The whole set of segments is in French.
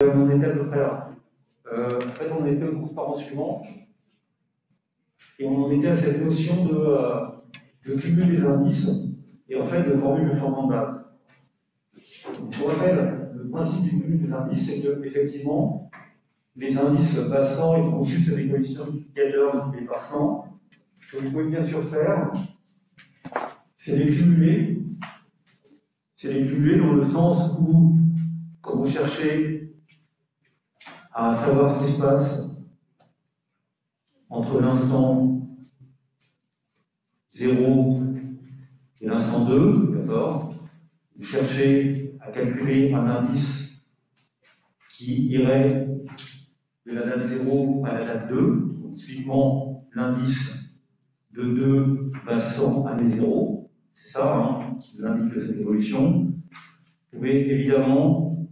On en était à peu près là. En fait, on était au transparent suivant, et on en était à cette notion de cumul des indices, et en fait de formule de changement de base. Donc, je vous rappelle, le principe du cumul des indices, c'est que, effectivement, les indices passants, ils ont juste des coefficients multiplicateurs multipliés par 100. Ce que vous pouvez bien sûr faire, c'est les cumuler. C'est les cumuler dans le sens où, quand vous cherchez à savoir ce qui se passe entre l'instant 0 et l'instant 2, d'accord, vous cherchez à calculer un indice qui irait de la date 0 à la date 2. Donc, typiquement, l'indice de 2 passant à 0, c'est ça qui vous indique cette évolution. Vous pouvez évidemment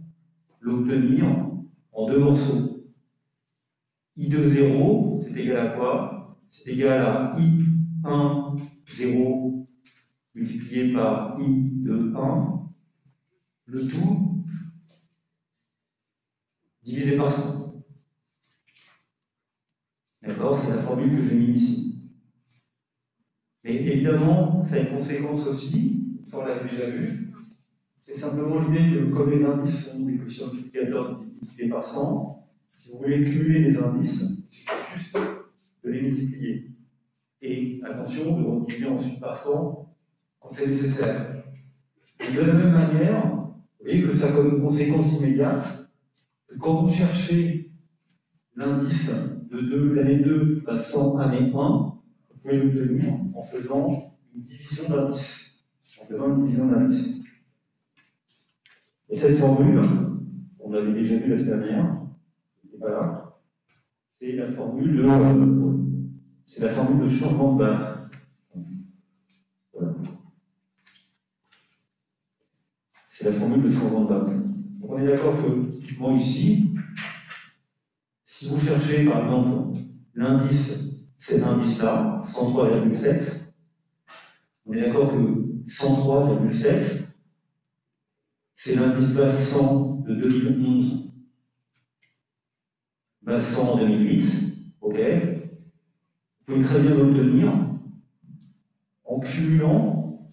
l'obtenir en deux morceaux. I de 0, c'est égal à quoi? C'est égal à I1, 0 multiplié par I de 1, le tout divisé par 100. D'accord? C'est la formule que j'ai mise ici. Mais évidemment, ça a une conséquence aussi, ça on l'avait déjà vu, c'est simplement l'idée que comme les indices sont des quotients multiplicateurs multipliés par 100, si vous voulez cumuler des indices, il suffit juste de les multiplier. Et attention, de multiplier ensuite par 100 quand c'est nécessaire. Et de la même manière, vous voyez que ça a comme conséquence immédiate que quand vous cherchez l'indice de l'année 2 passant à l'année 1, vous pouvez l'obtenir en faisant une division d'indice. Et cette formule, on l'avait déjà vue la semaine dernière, voilà, c'est la formule de changement de base. Voilà. C'est la formule de changement de base. Donc on est d'accord que, typiquement ici, si vous cherchez par exemple l'indice, cet indice-là, 103,7, on est d'accord que 103,7, c'est l'indice base 100 de 2011, base 100 en 2008, ok? Vous pouvez très bien l'obtenir en cumulant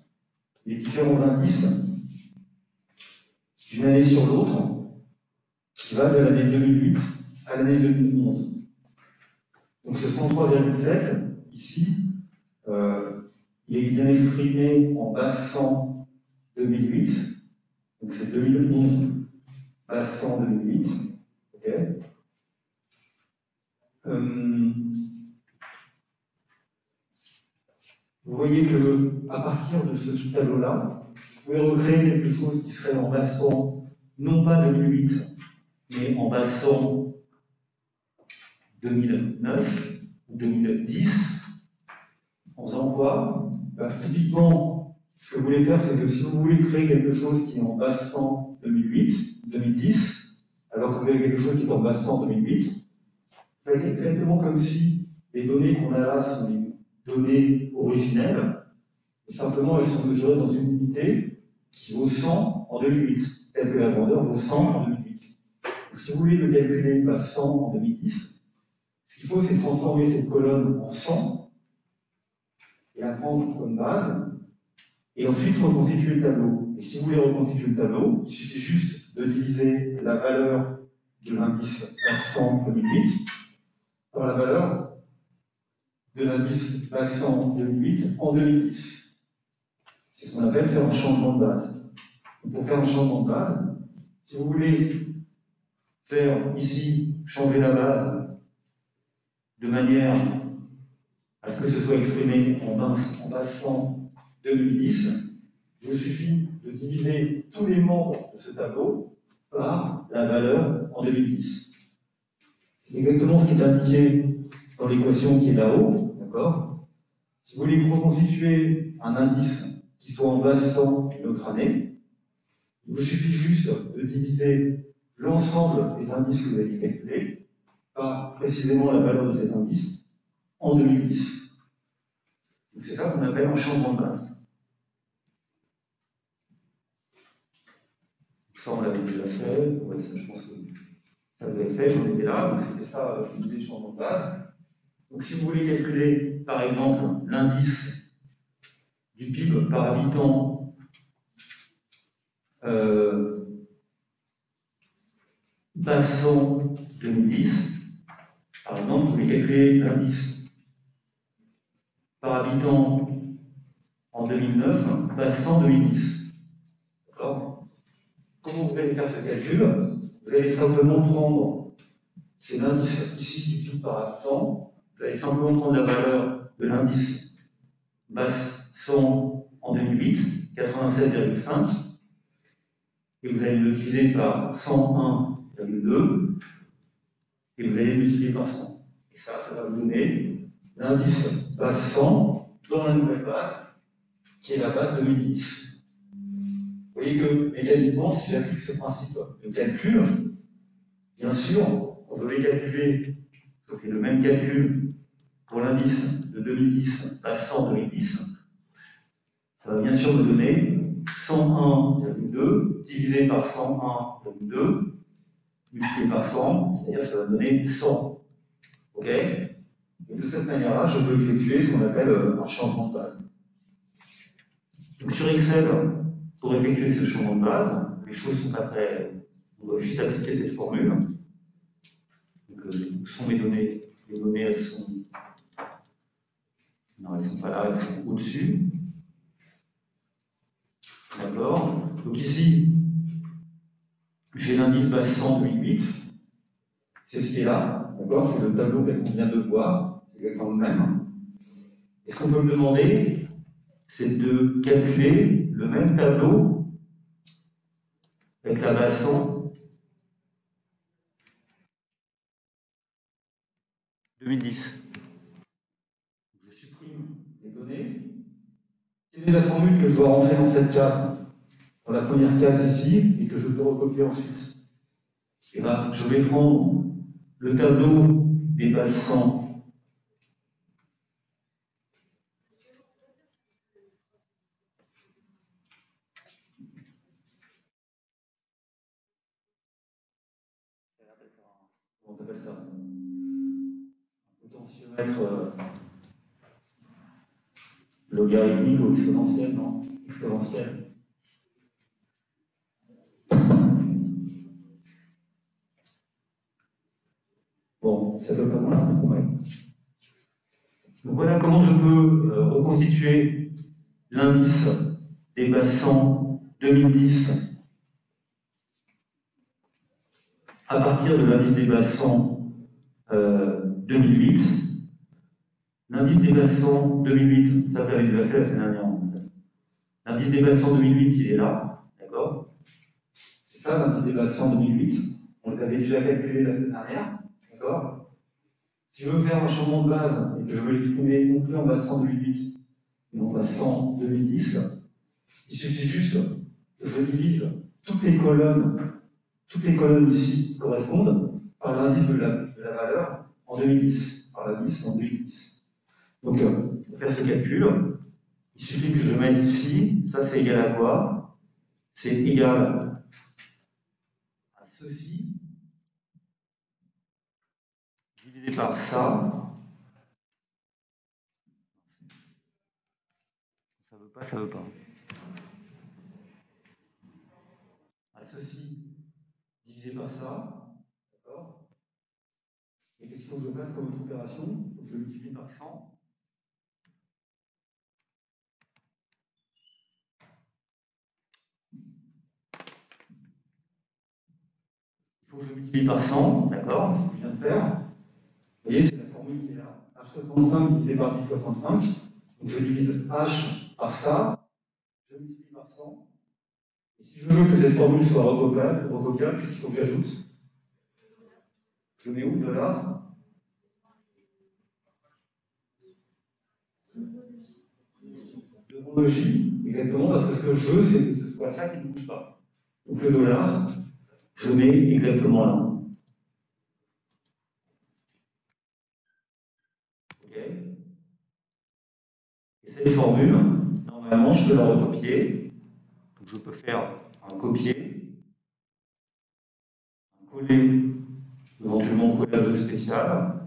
les différents indices d'une année sur l'autre, qui va de l'année 2008 à l'année 2011. Donc ce 103,7, ici, il est bien exprimé en base 100 2008, donc c'est 2011 base 100 2008. Okay. Vous voyez que à partir de ce tableau-là, vous pouvez recréer quelque chose qui serait en base 100, non pas 2008, mais en base 100 2009 ou 2010. En faisant quoi? Typiquement, ce que vous voulez faire, c'est que si vous voulez créer quelque chose qui est en base 100 2008, 2010, alors que vous avez quelque chose qui est en base 100 2008, vous faites exactement comme si les données qu'on a là sont les données originelles, et simplement elles sont mesurées dans une unité qui vaut 100 en 2008, telle que la grandeur vaut 100 en 2008. Donc, si vous voulez le calculer base 100 en 2010, ce qu'il faut, c'est transformer cette colonne en 100 et la prendre comme base, et ensuite reconstituer le tableau. Et si vous voulez reconstituer le tableau, il suffit juste de diviser la valeur de l'indice base 100 2008 par la valeur de l'indice base 100 2008 en 2010. C'est ce qu'on appelle faire un changement de base. Donc, pour faire un changement de base, si vous voulez faire ici changer la base de manière à ce que ce soit exprimé en base 100 2010, il vous suffit de diviser tous les membres de ce tableau par la valeur en 2010. C'est exactement ce qui est indiqué dans l'équation qui est là-haut, d'accord? Si vous voulez reconstituer un indice qui soit en base 100 une autre année, il vous suffit juste de diviser l'ensemble des indices que vous avez calculés par précisément la valeur de cet indice en 2010. C'est ça qu'on appelle un changement de base. Ça, on l'avait déjà fait. Ouais, ça, je pense que Ça vous avez fait, j'en étais là, donc c'était ça l'idée de changement de base. Donc si vous voulez calculer, par exemple, l'indice du PIB par habitant passant 2010, par exemple, vous voulez calculer l'indice par habitant en 2009, passant 2010. D'accord? Comment vous allez faire ce calcul? Vous allez simplement prendre, c'est l'indice ici du PIB par habitant, vous allez simplement prendre la valeur de l'indice basse 100 en 2008, 87,5, et vous allez le diviser par 101,2, et vous allez le multiplier par 100. Et ça va vous donner l'indice base 100 dans la nouvelle base, qui est la base 2010. Vous voyez que mécaniquement, si j'applique ce principe de calcul, bien sûr, quand je vais calculer, je fais le même calcul pour l'indice de 2010, base 100 2010, ça va bien sûr me donner 101,2 divisé par 101,2 multiplié par 100, c'est-à-dire que ça va me donner 100. OK? Et de cette manière-là, je peux effectuer ce qu'on appelle un changement de base. Donc sur Excel, pour effectuer ce changement de base, les choses sont pas très. On doit juste appliquer cette formule. Donc, où sont mes données? Les données, elles sont. Non, elles ne sont pas là, elles sont au-dessus. D'accord? Donc ici, j'ai l'indice base 100 2008. C'est ce qui est là. D'accord? C'est le tableau tel qu'on vient de voir. C'est exactement le même. Et ce qu'on peut me demander, c'est de calculer le même tableau avec la base 100 2010. Je supprime les données. Quelle est la formule que je dois rentrer dans cette case? Dans la première case ici, et que je peux recopier ensuite. Et bien, je vais prendre le tableau des bases 100. Comment t'appelles ça? Un potentiomètre logarithmique ou exponentiel, non? Exponentiel. Bon, ça peut pas mal, ouais. Donc voilà comment je peux reconstituer l'indice des bases 100 2010 à partir de l'indice des bases 100 2008. L'indice des bases 100 2008, ça vous l'avez déjà fait la semaine dernière en fait. L'indice des bases 100 2008, il est là, d'accord? C'est ça l'indice des bases 100 2008. On l'avait déjà calculé la semaine dernière, d'accord? Si je veux faire un changement de base et que je veux l'exprimer non plus en base 100 2008, mais en base 100 2010, il suffit juste que je divise toutes les colonnes ici qui correspondent par l'indice de la valeur en 2010, par l'indice en 2010. Donc, pour faire ce calcul, il suffit que je mette ici, ça c'est égal à quoi? C'est égal à ceci divisé par ça. Ça veut pas, ça veut pas. À ceci divisé par ça, d'accord? Et qu'est-ce qu'il faut que je fasse comme autre opération? Il faut que je multiplie par 100. Il faut que je multiplie par 100, d'accord? C'est ce que je viens de faire. Vous voyez, c'est la formule qui est là. H65 divisé par 1065. Donc je divise H par ça, je multiplie par 100. Et si je veux que cette formule soit recopiable, qu'est-ce qu'il faut que j'ajoute? Je mets où de là? Le J, exactement, parce que ce que je veux, c'est que ce soit ça qui ne bouge pas. Donc le dollar, je mets exactement là. OK? Et cette formule, normalement, je peux la recopier. Donc je peux faire un copier, un coller éventuellement collage spécial,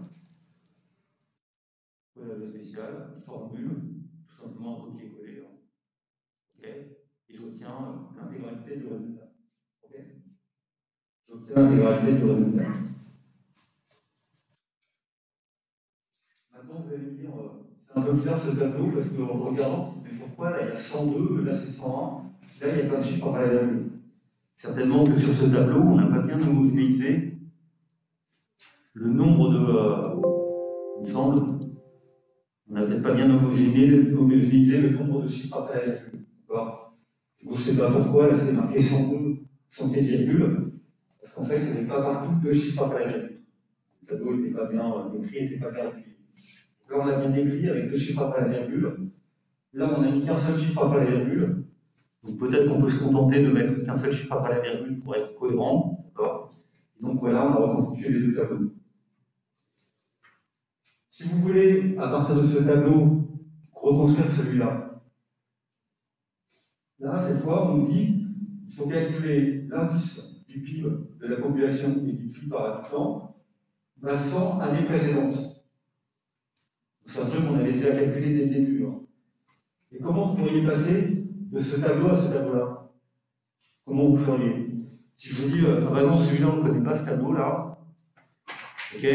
formule, tout simplement un copier-coller. Okay. Et j'obtiens l'intégralité du résultat. Okay. J'obtiens l'intégralité du résultat. Maintenant, vous allez me dire, c'est un peu bizarre ce tableau, parce qu'en regardant, mais pourquoi là il y a 102, là c'est 101, là il y a plein de chiffres après la virgule. Certainement que sur ce tableau, on n'a pas bien homogénéisé le nombre de. Il me semble, on n'a peut-être pas bien homogénéisé le nombre de chiffres après la virgule. D'accord. Je ne sais pas pourquoi, là c'était marqué 102, 104 virgule, parce qu'en fait, il n'y avait pas partout deux chiffres après la virgule. Le tableau n'était pas bien écrit, n'était pas bien écrit. Là, on a bien écrit avec deux chiffres après la virgule. Là, on a mis qu'un seul chiffre après la virgule. Donc peut-être qu'on peut se contenter de mettre qu'un seul chiffre après la virgule pour être cohérent. D'accord. Donc voilà, on a reconstitué les deux tableaux. Si vous voulez, à partir de ce tableau, reconstruire celui-là, là, cette fois, on nous dit qu'il faut calculer l'indice du PIB de la population et du PIB par habitant passant à l'année précédente. C'est un truc qu'on avait déjà calculé dès le début. Hein. Et comment vous pourriez passer de ce tableau à ce tableau-là? Comment vous feriez? Si je vous dis, ah bah non, celui-là, on ne connaît pas ce tableau-là, ok,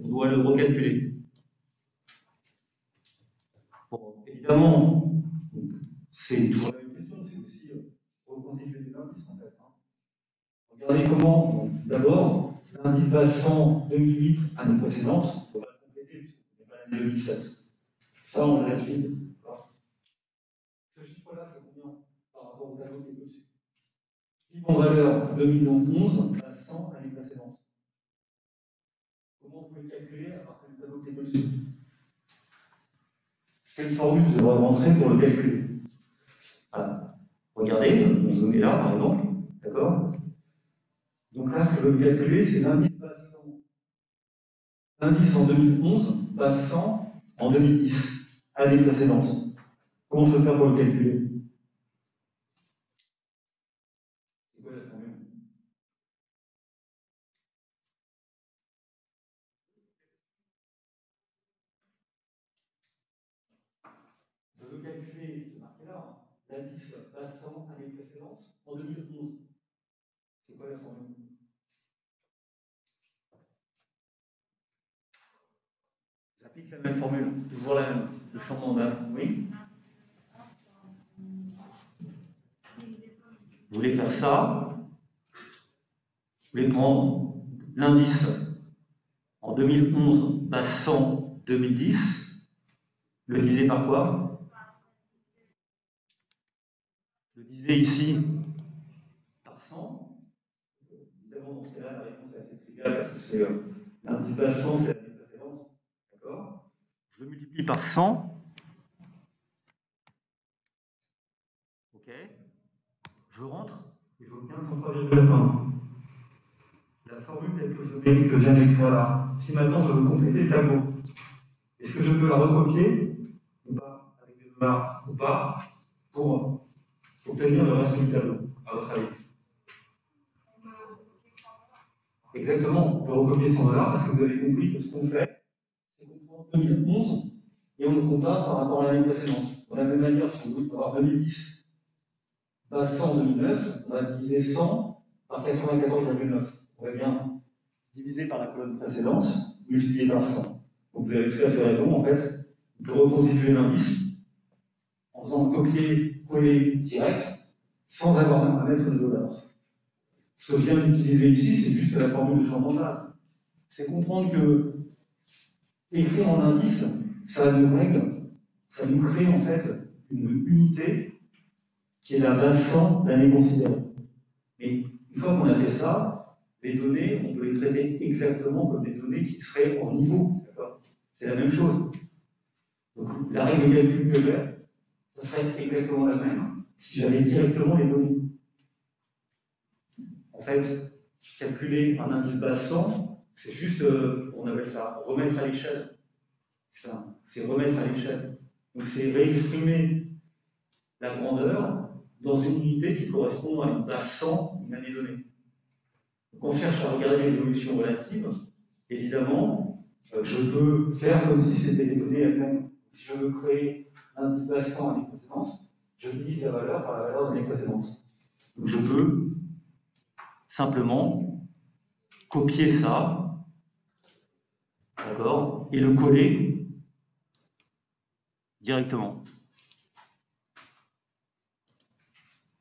on doit le recalculer. Bon, évidemment, c'est toujours la même question, c'est aussi reconstituer des indices en fait. Hein. Regardez comment, d'abord, l'indice basant 2008, année précédente, on va le compléter, puisque ce n'est pas l'année 2016. Ça, on l'a fait. Ce chiffre-là, c'est combien par rapport au tableau qui est au-dessus? PIB en valeur 2011 passant l'année précédente. Comment on peut le calculer à partir du tableau qui est au-dessus? Quelle formule je devrais rentrer pour le calculer? Voilà. Regardez, on se met là par exemple, d'accord? Donc là, ce que je veux calculer, c'est l'indice passant. L'indice en 2011 passant en 2010, année précédente. Comment je peux faire pour le calculer? C'est quoi la formule? Je veux calculer, c'est marqué là, hein, l'indice passant année précédente en 2011. C'est quoi la formule? J'applique la même formule, toujours la même. Le changement d'âme, oui. Vous voulez faire ça? Vous voulez prendre l'indice en 2011 passant 2010, le diviser par quoi? Le diviser ici par 100. Évidemment, dans ce cas-là, la réponse est assez triviale parce que c'est l'indice passant, c'est l'année précédente. D'accord? Je le multiplie par 100. OK. Je rentre et j'obtiens 103,1. La formule telle que je viens d'écrire là. Si maintenant je veux compléter le tableau, est-ce que je peux la recopier ou pas, avec des dollars ou pas, pour obtenir le reste du tableau, à votre avis? Exactement, on peut recopier 100 dollars parce que vous avez compris que ce qu'on fait, c'est qu'on prend 2011 et on le compare par rapport à l'année précédente. De la même manière, si on veut avoir 2010 passant 2009, on va diviser 100 par 94,9. On va bien diviser par la colonne précédente, multiplié par 100. Donc vous avez tout à fait raison, en fait, on peut reconstituer l'indice en faisant copier-coller direct sans avoir même à mettre de dollars. Ce que je viens d'utiliser ici, c'est juste la formule de changement de base. C'est comprendre que écrire en indice, ça a une règle, ça nous crée en fait une unité qui est la base 100 d'année considérée. Mais une fois qu'on a fait ça, les données, on peut les traiter exactement comme des données qui seraient en niveau. C'est la même chose. Donc, la règle de calcul que j'ai, ça serait exactement la même si j'avais directement les données. En fait, calculer un indice base 100, c'est juste, on appelle ça, remettre à l'échelle. C'est remettre à l'échelle. Donc c'est réexprimer la grandeur dans une unité qui correspond à une base 100, une année donnée. Donc on cherche à regarder l'évolution relative, évidemment, je peux faire comme si c'était les données elles-mêmes. Si je veux créer un indice basse 100 à l'année précédente, je divise la valeur par la valeur de l'année précédente. Donc je peux simplement copier ça, d'accord, et le coller directement.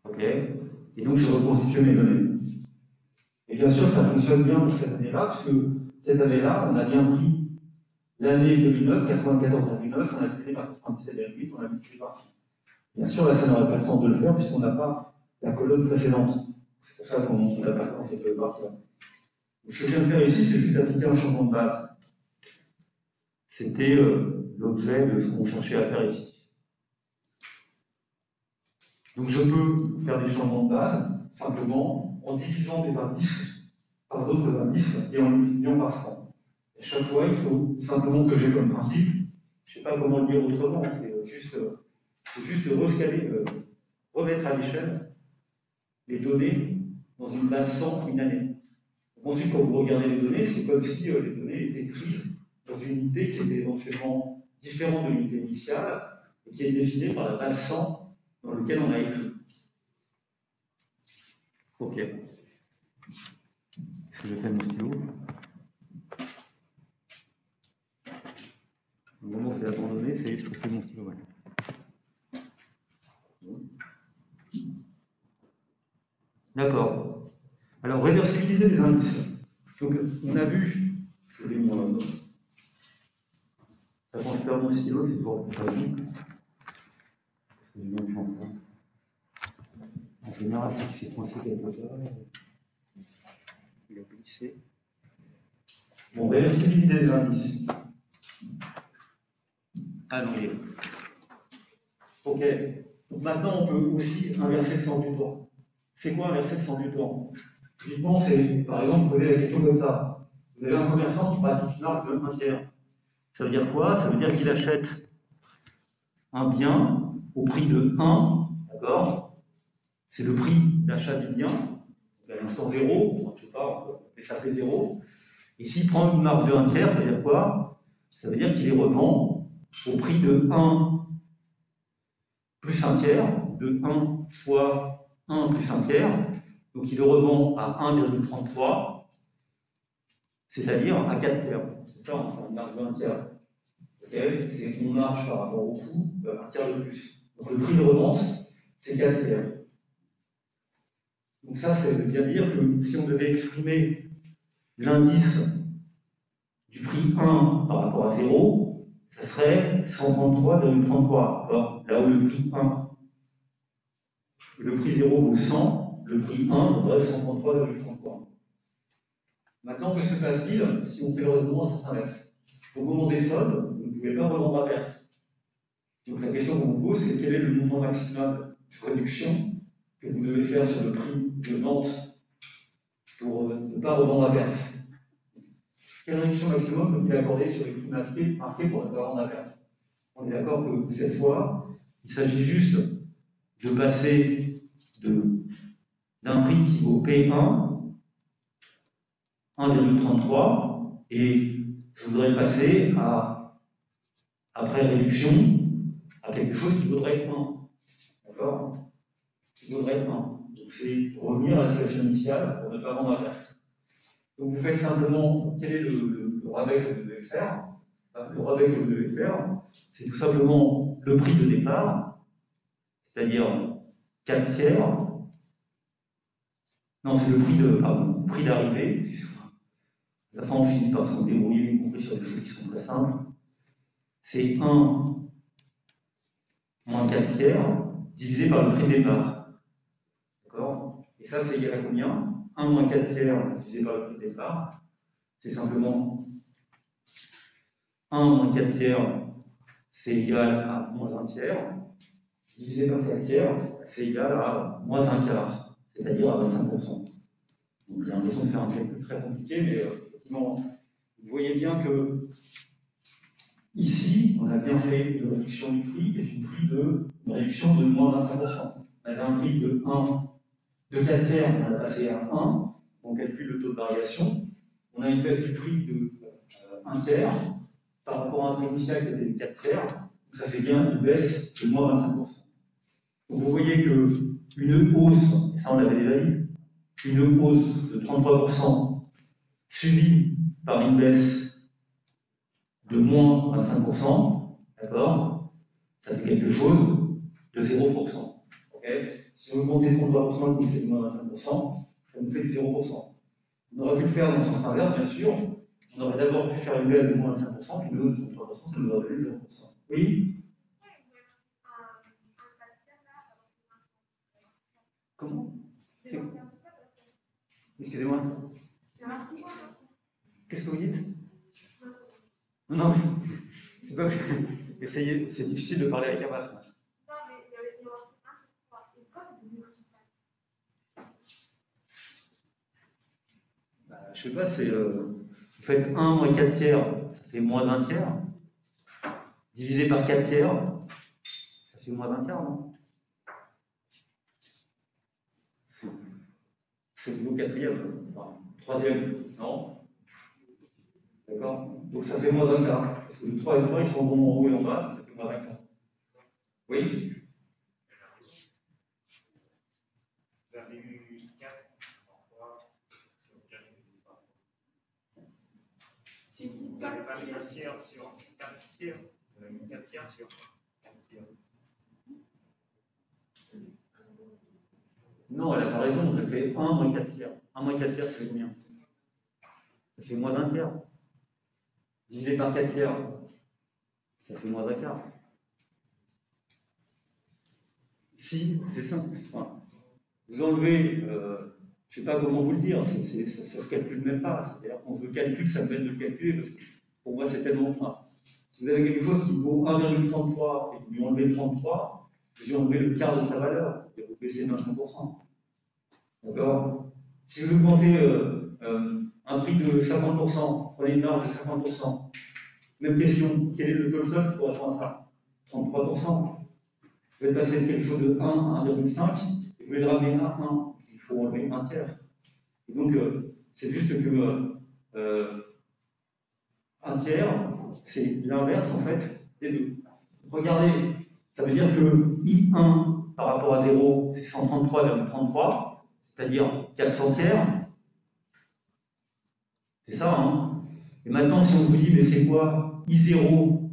Ok. Et donc je reconstitue mes données. Et bien sûr, ça fonctionne bien pour cette année-là, puisque cette année-là, on a bien pris l'année 2009, 94,9, on a divisé par 97,8, on a multiplié par 100. Bien sûr, là, ça n'aurait pas le sens de le faire, puisqu'on n'a pas la colonne précédente. C'est pour ça qu'on n'a pas fait cette partie-là. Ce que je viens de faire ici, c'est juste appliquer un changement de base. C'était l'objet de ce qu'on cherchait à faire ici. Donc je peux faire des changements de base simplement en divisant des indices par d'autres indices et en multipliant par 100. Et chaque fois, il faut simplement que j'ai comme principe, je ne sais pas comment le dire autrement, c'est juste de rescaler, remettre à l'échelle les données dans une base 100 une année. Ensuite, quand vous regardez les données, c'est comme si les données étaient prises dans une unité qui était éventuellement différente de l'unité initiale et qui est définie par la base 100 dans laquelle on a écrit. Ok. Qu'est-ce que je fais de mon stylo? Au moment où je l'ai abandonné, ça y est, je trouve mon stylo. Ouais. D'accord. Alors, réversibilité des indices. Donc, on a vu, je l'ai mis en mode. Quand je perds mon stylo, c'est pour que ça vite. Parce que j'ai bien pu en faire. En général, c'est qu'il s'est coincé quelque part. Il a glissé. Bon, réversibilité des indices. Allons-y. Ok. Donc maintenant, on peut aussi inverser le sens du temps. C'est quoi inverser le sens du temps? Typiquement, c'est, par exemple, poser la question comme ça. Vous avez un commerçant qui pratique une marge de 1 tiers. Ça veut dire quoi? Ça veut dire qu'il achète un bien au prix de 1, d'accord? C'est le prix d'achat du bien, à l'instant 0, je ne sais pas, on peut appeler ça P0. Et s'il prend une marge de 1 tiers, ça veut dire quoi? Ça veut dire qu'il les revend au prix de 1 plus 1 tiers, de 1 fois 1 plus 1 tiers, donc il le revend à 1,33, c'est-à-dire à 4 tiers. C'est ça, on fait une marge de 1 tiers. Okay, c'est qu'on marge par rapport au coût un tiers de plus. Donc le prix de revente, c'est 4 tiers. Donc ça, ça veut bien dire que si on devait exprimer l'indice du prix 1 par rapport à 0, ça serait 133,33. Là où le prix 1, le prix 0 vaut 100, le prix 1 vaudrait 133,33. Maintenant, que se passe-t-il si on fait le raisonnement, ça s'inverse? Au moment des soldes, vous ne pouvez pas revendre à perte. Donc la question qu'on vous pose, c'est quel est le montant maximal de réduction que vous devez faire sur le prix de vente pour ne pas revendre à perte? Quelle réduction maximum peut-il accorder sur les prix marqués pour ne pas vendre à perte? On est d'accord que cette fois, il s'agit juste de passer d'un prix qui vaut P1, 1,33, et je voudrais passer après réduction, à quelque chose qui vaudrait 1. D'accord? Qui vaudrait 1. Donc c'est revenir à la situation initiale pour ne pas vendre à perte. Donc vous faites simplement, quel est le rabais que vous devez faire? Le rabais que vous devez faire, c'est tout simplement le prix de départ, c'est-à-dire 4 tiers. Non, c'est le prix d'arrivée, excusez-moi. Ça on finit par se débrouiller, y compris sur des choses qui sont très simples. C'est 1 moins 4 tiers divisé par le prix de départ. D'accord? Et ça, c'est égal à combien? 1 moins 4 tiers divisé par le prix de départ, c'est simplement 1 moins 4 tiers, c'est égal à moins 1 tiers, divisé par 4 tiers, c'est égal à moins 1 quart, c'est-à-dire à 25%. Donc j'ai l'impression de faire un calcul très compliqué, mais effectivement, vous voyez bien que ici, on a bien fait une réduction du prix, qui est une réduction de moins 25%. On avait un prix de 4 tiers, on a passé à 1, on calcule le taux de variation. On a une baisse du prix de 1 tiers par rapport à un prix initial qui était de 4 tiers, ça fait bien une baisse de moins 25%. Donc vous voyez qu'une hausse, et ça on l'avait déjà dit, une hausse de 33% suivie par une baisse de moins 25%, d'accord, ça fait quelque chose de 0%. Okay, si vous augmentez 33% et que vous faites moins 25%, ça nous fait 0%. On aurait pu le faire dans le sens inverse, bien sûr. On aurait d'abord pu faire une baisse de moins 25%, puis de l'autre 33%, ça nous aurait donné 0%. Oui? Comment? Excusez-moi. Qu'est-ce que vous dites? Non, c'est pas. Essayez, c'est difficile de parler avec un masque. Non, mais il y avait un sur 3. Et pourquoi c'est devenu sur 4? Je sais pas, c'est. Vous faites 1 moins 4 tiers, ça fait moins d'un tiers. Divisé par 4 tiers, ça fait moins d'un quart, non? C'est le quatrième, enfin, troisième, non? D'accord? Donc ça fait moins d'un quart. Parce que le 3 et le 3, ils sont bons en haut et en bas, ça fait moins d'un quart. Oui? Vous avez eu 4 en 3 sur 4. Vous n'avez pas mis 1 tiers sur 4 tiers. Vous avez mis 4 tiers sur 4 tiers. Non, elle n'a pas raison, ça fait 1 moins 4 tiers. 1 moins 4 tiers, ça fait combien? Ça fait moins d'un tiers. Divisé par 4 tiers, ça fait moins d'un quart. Si, c'est simple. Enfin, vous enlevez, je ne sais pas comment vous le dire, ça ne se calcule même pas. C'est-à-dire quand je calcule, ça me bête de le calculer, parce que pour moi, c'est tellement fin. Si vous avez quelque chose qui vaut 1,33 et que vous lui enlevez 33, vous lui enlevez le quart de sa valeur, et vous baissez de 25%. D'accord? Si vous augmentez un prix de 50%, prenez une marge de 50%, même question, quel est le taux sol qui correspond à ça? 33%. Vous êtes passé de quelque chose de 1 à 1,5 et vous voulez le ramener à 1, il faut enlever un tiers. Et donc, c'est juste que un tiers, c'est l'inverse en fait des deux. Regardez, ça veut dire que I1 par rapport à 0, c'est 133,33, c'est-à-dire 400 tiers. C'est ça, hein? Et maintenant, si on vous dit, mais c'est quoi I0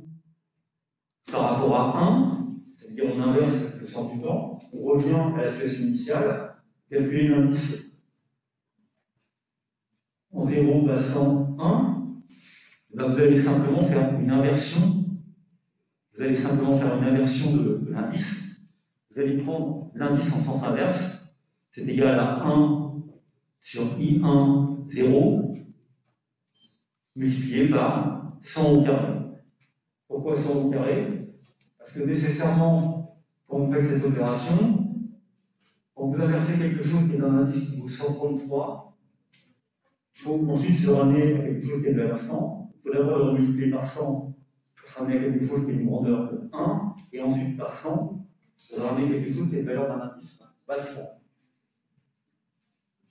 par rapport à 1, c'est-à-dire on inverse le sens du temps, on revient à la situation initiale, calculer l'indice en 0 passant 1, ben vous allez simplement faire une inversion. Vous allez simplement faire une inversion de l'indice. Vous allez prendre l'indice en sens inverse, c'est égal à 1 sur I1, 0, multiplié par 100 au carré. Pourquoi 100 au carré? Parce que nécessairement, quand vous faites cette opération, quand vous inversez quelque chose qui est dans un indice qui vaut 133, il faut ensuite se ramener à quelque chose qui est de valeur 100. Il faut d'abord le multiplier par 100 pour se ramener à quelque chose qui est d'une grandeur de 1, et ensuite par 100 pour ramener à quelque chose qui est de valeur d'un indice basse.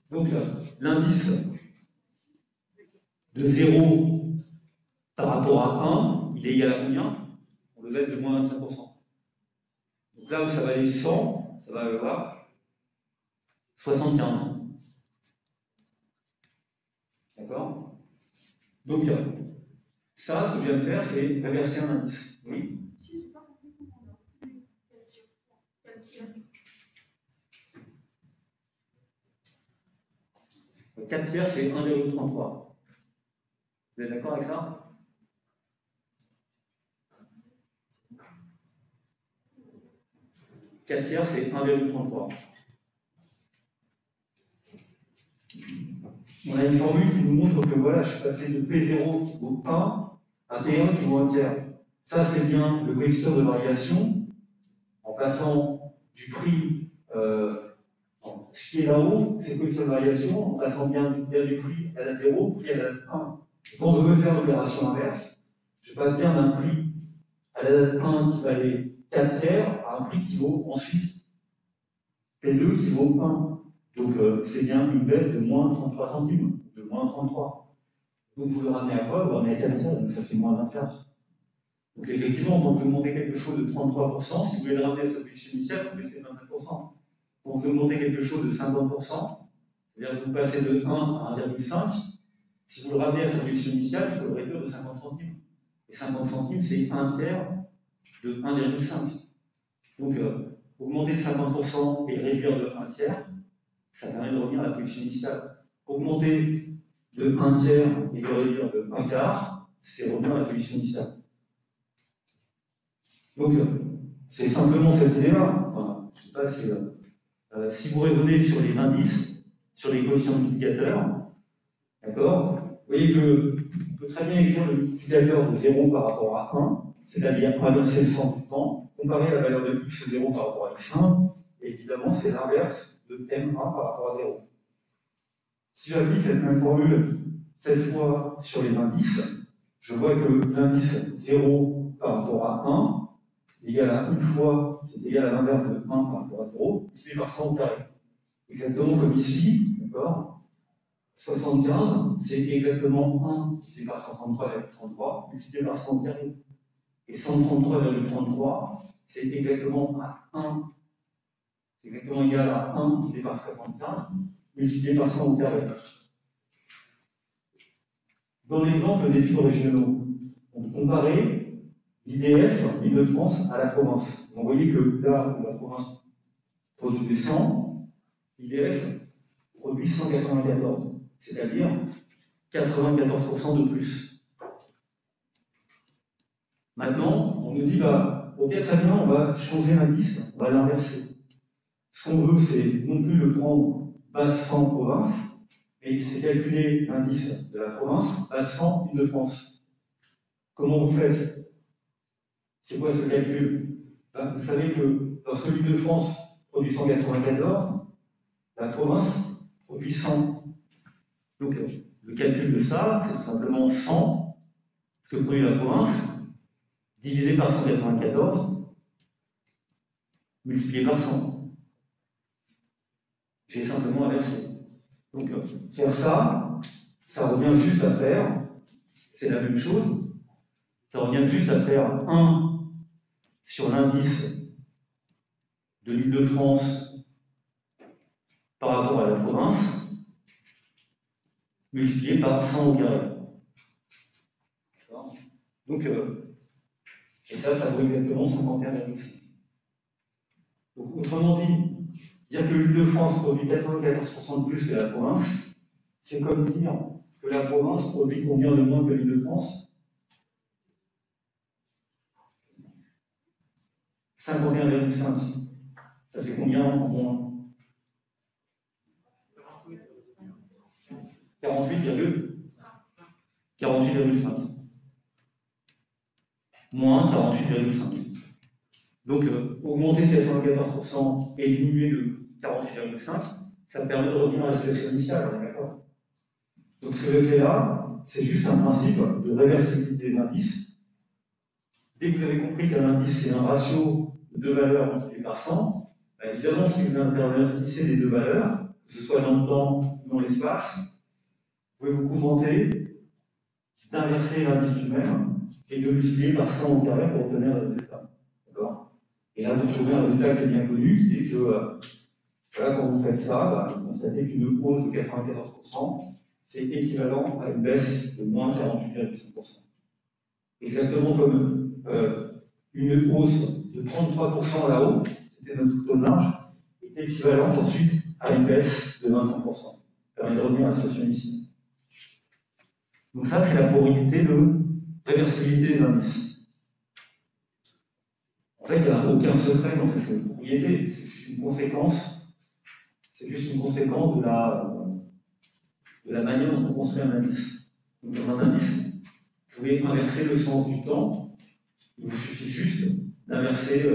Donc l'indice de 0 par rapport à 1, il est égal à combien? On le baisse de moins 25%. Donc là où ça va aller 100, ça va avoir 75. D'accord? Donc, ça, ce que je viens de faire, c'est inverser un indice. Oui? Si, j'ai pas compris comment on a 4 tiers, c'est 1,33. Vous êtes d'accord avec ça? « 4 tiers, c'est 1,33. On a une formule qui nous montre que voilà, je suis passé de P0 qui vaut 1 à P1 qui vaut 1 tiers. Ça, c'est bien le coefficient de variation en passant du prix, ce qui est là-haut, c'est le coefficient de variation, en passant bien du prix à la 0, prix à la date 1. Quand je veux faire l'opération inverse, je passe bien d'un prix à la date 1 qui valait 4 tiers à un prix qui vaut ensuite P2 qui vaut 1. Donc c'est bien une baisse de moins 33 centimes, de moins 33. Donc vous le ramenez à quoi? Vous le ramenez à 4 tiers, donc ça fait moins d'un quart. Donc effectivement, quand vous augmentez quelque chose de 33%, si vous voulez le ramener à sa position initiale, vous baissez 25%. Quand vous augmentez quelque chose de 50%, c'est-à-dire que vous passez de 1 à 1,5, si vous le ramenez à sa position initiale, il faut le réduire de 50 centimes. Et 50 centimes, c'est un tiers de 1,5. Donc augmenter de 50% et réduire de 1 tiers, ça permet de revenir à la position initiale. Augmenter de 1 tiers et de réduire de 1 quart, c'est revenir à la position initiale. Donc, c'est simplement cette idée-là. Enfin, je ne sais pas si, si vous raisonnez sur les indices, sur les quotients multiplicateurs, d'accord, vous voyez qu'on peut très bien écrire le multiplicateur de 0 par rapport à 1, c'est-à-dire inverser le sens du temps, comparer la valeur de x0 par rapport à x1, et évidemment, c'est l'inverse de m1 par rapport à 0. Si j'applique cette même formule, cette fois sur les indices, je vois que l'indice 0 par rapport à 1 égal à une fois, c'est égal à l'inverse de 1 par rapport à 0, multiplié par 100 au carré. Exactement comme ici, d'accord? 75, c'est exactement 1 multiplié par 133,33, multiplié par 100 au carré. Et 133,33, c'est exactement à 1, c'est exactement égal à 1 multiplié par 75, multiplié par 100 au carré. Dans l'exemple des pics régionaux, on peut comparer l'IDF, l'Île-de-France, à la province. Donc, vous voyez que là où la province produit 100, l'IDF produit 194, c'est-à-dire 94% de plus. Maintenant, on nous dit, bah, ok, très bien, on va changer l'indice, on va l'inverser. Ce qu'on veut, c'est non plus le prendre base 100 province, mais c'est calculer l'indice de la province base 100 Île-de-France. Comment vous faites? C'est quoi ce calcul? Vous savez que lorsque l'Île-de-France produit 194, la province produit 100. Donc, le calcul de ça, c'est tout simplement 100, ce que produit la province, divisé par 194, multiplié par 100. J'ai simplement inversé. Donc, faire ça, ça revient juste à faire, c'est la même chose, ça revient juste à faire 1 sur l'indice de l'Île-de-France par rapport à la province, multiplié par 100 au carré. Donc, et ça vaut exactement 51,5. Donc, autrement dit, dire que l'Île-de-France produit 94% de plus que la province, c'est comme dire que la province produit combien de moins que l'Île-de-France? 51,5. Ça fait combien en moins? 48,5. Moins 48,5. Donc, augmenter de 94% et diminuer de 48,5, ça me permet de revenir à la situation initiale, on est d'accord? Donc, ce que je fais là, c'est juste un principe de réversibilité des indices. Dès que vous avez compris qu'un indice, c'est un ratio de deux valeurs multipliées par 100, bah évidemment, si vous invertissez les deux valeurs, que ce soit dans le temps ou dans l'espace, vous pouvez vous contenter d'inverser l'indice lui-même et de multiplier par 100 au carré pour obtenir le résultat. D'accord? Et là, vous trouvez un résultat qui est bien connu, qui est que voilà, quand vous faites ça, vous constatez qu'une hausse de 94%, c'est équivalent à une baisse de moins 48,5%. Exactement comme une hausse de 33% là-haut, c'était notre taux de marge, est équivalente ensuite à une baisse de 25%. Ça permet de revenir à la situation ici. Donc ça, c'est la probabilité de réversibilité des indices. En fait, il n'y a aucun secret dans cette propriété, c'est juste une conséquence, de la manière dont on construit un indice. Donc dans un indice, vous pouvez inverser le sens du temps, il vous suffit juste d'inverser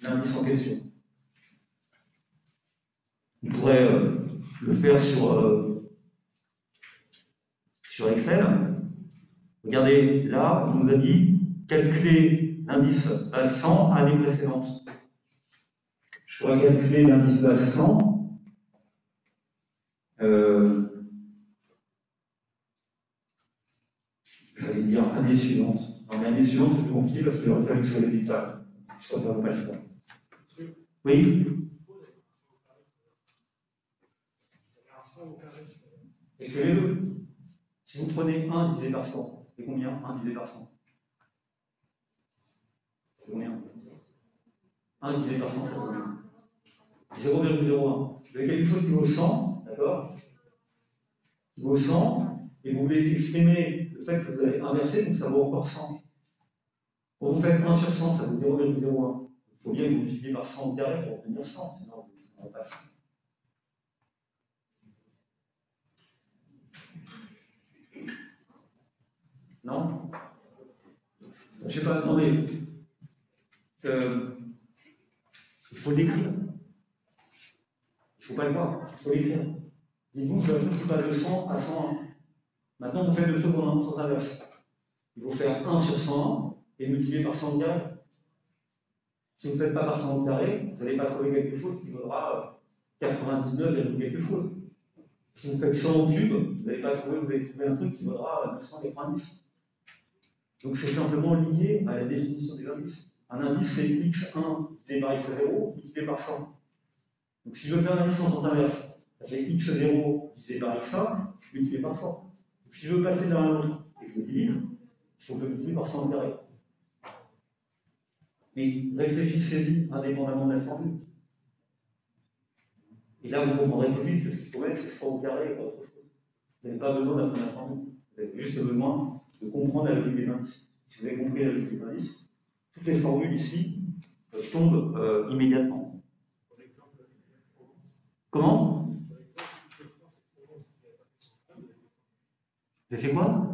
l'indice en question. On pourrait le faire sur Excel. Regardez, là, on nous a dit calculer l'indice base 100 année précédente. Je pourrais calculer l'indice base 100. fallait dire année suivante. Non, mais année suivante, c'est plus compliqué parce qu'il aurait fallu que ce soit les détails. Je préfère vous passer ça. Oui. Écrivez-le. Si vous prenez 1 divisé par 100, c'est combien 1 divisé par 100? C'est combien 1 divisé par 100, c'est combien 0,01. Vous avez quelque chose qui vaut 100, d'accord? Qui vaut 100, et vous voulez exprimer le fait que vous avez inversé, donc ça vaut encore 100. Quand vous faites 1 sur 100, ça vaut 0,01. Il faut bien que vous multipliez par 100 au carré pour obtenir 100, sinon on va passer. Non? Je sais pas, non mais il faut l'écrire. Il ne faut pas le voir, il faut l'écrire. Dites-vous que je veux un truc qui passe de 100 à 101. Maintenant, vous faites le truc en sens inverse. Il faut faire 1 sur 101 et multiplier par 100 au carré. Si vous ne faites pas par 100 au carré, vous n'allez pas trouver quelque chose qui vaudra 99, quelque chose. Si vous faites 100 au cube, vous n'allez pas trouver, vous allez trouver un truc qui vaudra 990. Donc c'est simplement lié à la définition des indices. Un indice, c'est x1 divisé par x0 multiplié par 100. Donc si je veux faire un indice en sens inverse, ça fait x0 divisé par x1 multiplié par 100. Donc si je veux passer l'un à l'autre et que je divise, il faut que je multiplie par 100 au carré. Mais réfléchissez-y indépendamment de la formule. Et là, vous comprendrez tout de suite que ce qu'il faut mettre, c'est 100 au carré et pas autre chose. Vous n'avez pas besoin d'apprendre la formule. Vous avez juste besoin de comprendre la logique des indices. Si vous avez compris la logique des indices, toutes les formules ici tombent immédiatement. Comment? J'ai fait quoi?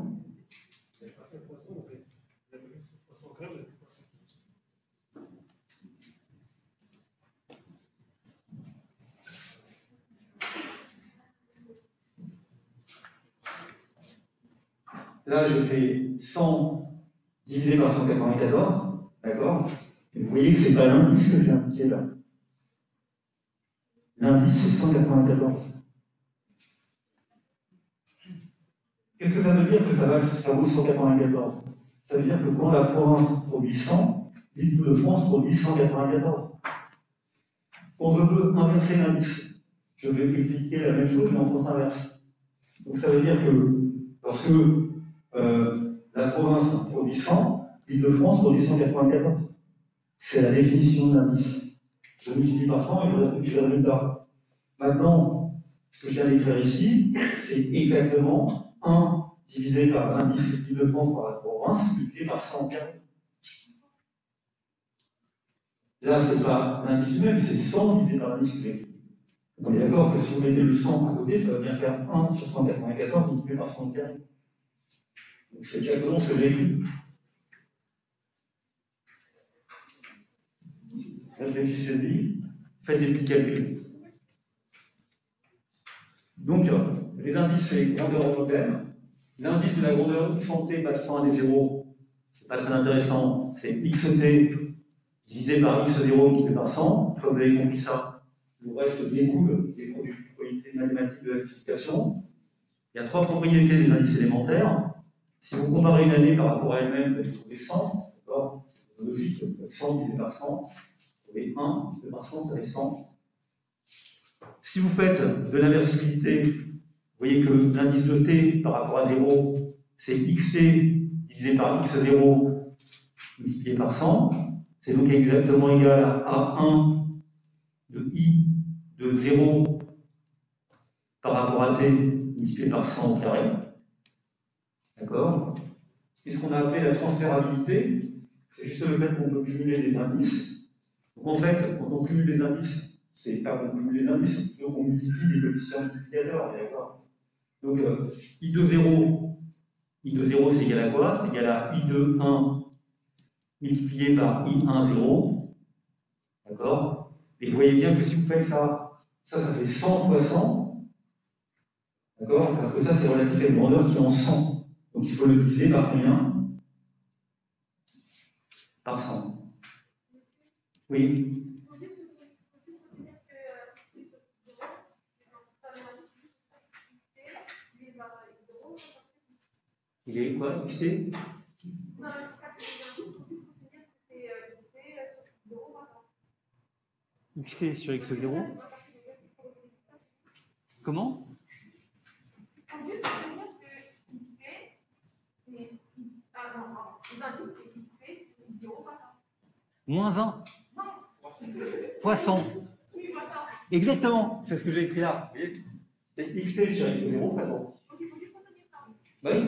Là, je fais 100 divisé par 194, d'accord? Et vous voyez que ce n'est pas l'indice que j'ai indiqué là. L'indice, c'est 194. Qu'est-ce que ça veut dire que ça vaut 194? Ça veut dire que quand la province produit 100, l'Île-de-France produit 194. Quand je veux inverser l'indice, je vais expliquer la même chose mais en sens inverse. Donc ça veut dire que lorsque la province produit 100, l'Île-de-France produit 194. C'est la définition de l'indice. Je multiplie par 100 et je le résultat. Maintenant, ce que je viens d'écrire ici, c'est exactement 1 divisé par l'indice d'Île-de-France par la province, multiplié par 100 carré. Là, ce n'est pas l'indice même, c'est 100 divisé par l'indice que j'ai écrit. On est d'accord que si vous mettez le 100 à côté, ça va bien faire 1 sur 194 multiplié par 100 carré. Donc c'est exactement ce que j'ai écrit. Réfléchissez-y, faites des petits calculs. Donc, les indices, c'est grandeur homogène. L'indice de la grandeur xT passant à des zéros, c'est pas très intéressant, c'est xt divisé par x0 multiplié par 100. Une fois que vous avez compris ça, le reste découle des propriétés mathématiques de la multiplication. Il y a 3 propriétés des indices élémentaires. Si vous comparez une année par rapport à elle-même, vous allez trouver 100, d'accord? C'est logique, 100 divisé par 100, vous trouvez 1 divisé par 100, ça fait 100. Si vous faites de l'inversibilité, vous voyez que l'indice de t par rapport à 0, c'est xt divisé par x0 multiplié par 100. C'est donc exactement égal à 1 de i de 0 par rapport à t multiplié par 100 au carré. D'accord? Et ce qu'on a appelé la transférabilité, c'est juste le fait qu'on peut cumuler des indices. Donc en fait, quand on cumule des indices, c'est pas qu'on cumule des indices, donc on multiplie des coefficients multiplicateurs, d'accord? Donc I de 0, c'est égal à quoi? C'est égal à I de 1 multiplié par I1, 0. D'accord? Et vous voyez bien que si vous faites ça, ça fait 100 fois 100. D'accord? Parce que ça, c'est relatif à une grandeur qui est en 100. Donc il faut le diviser par combien? Par 100. Oui? Il est quoi, XT? Non, le cap de l'indice, on peut se dire que c'est XT sur 0 par an. XT sur X0. Comment? En plus, ça veut dire que XT, c'est. Ah non, l'indice, c'est XT sur 0 par an. Moins 1. Non. Fois 100. Oui, voilà. Exactement, c'est ce que j'ai écrit là. Vous voyez, c'est XT sur X0 fois 100. Donc il faut juste retenir ça. Bah oui.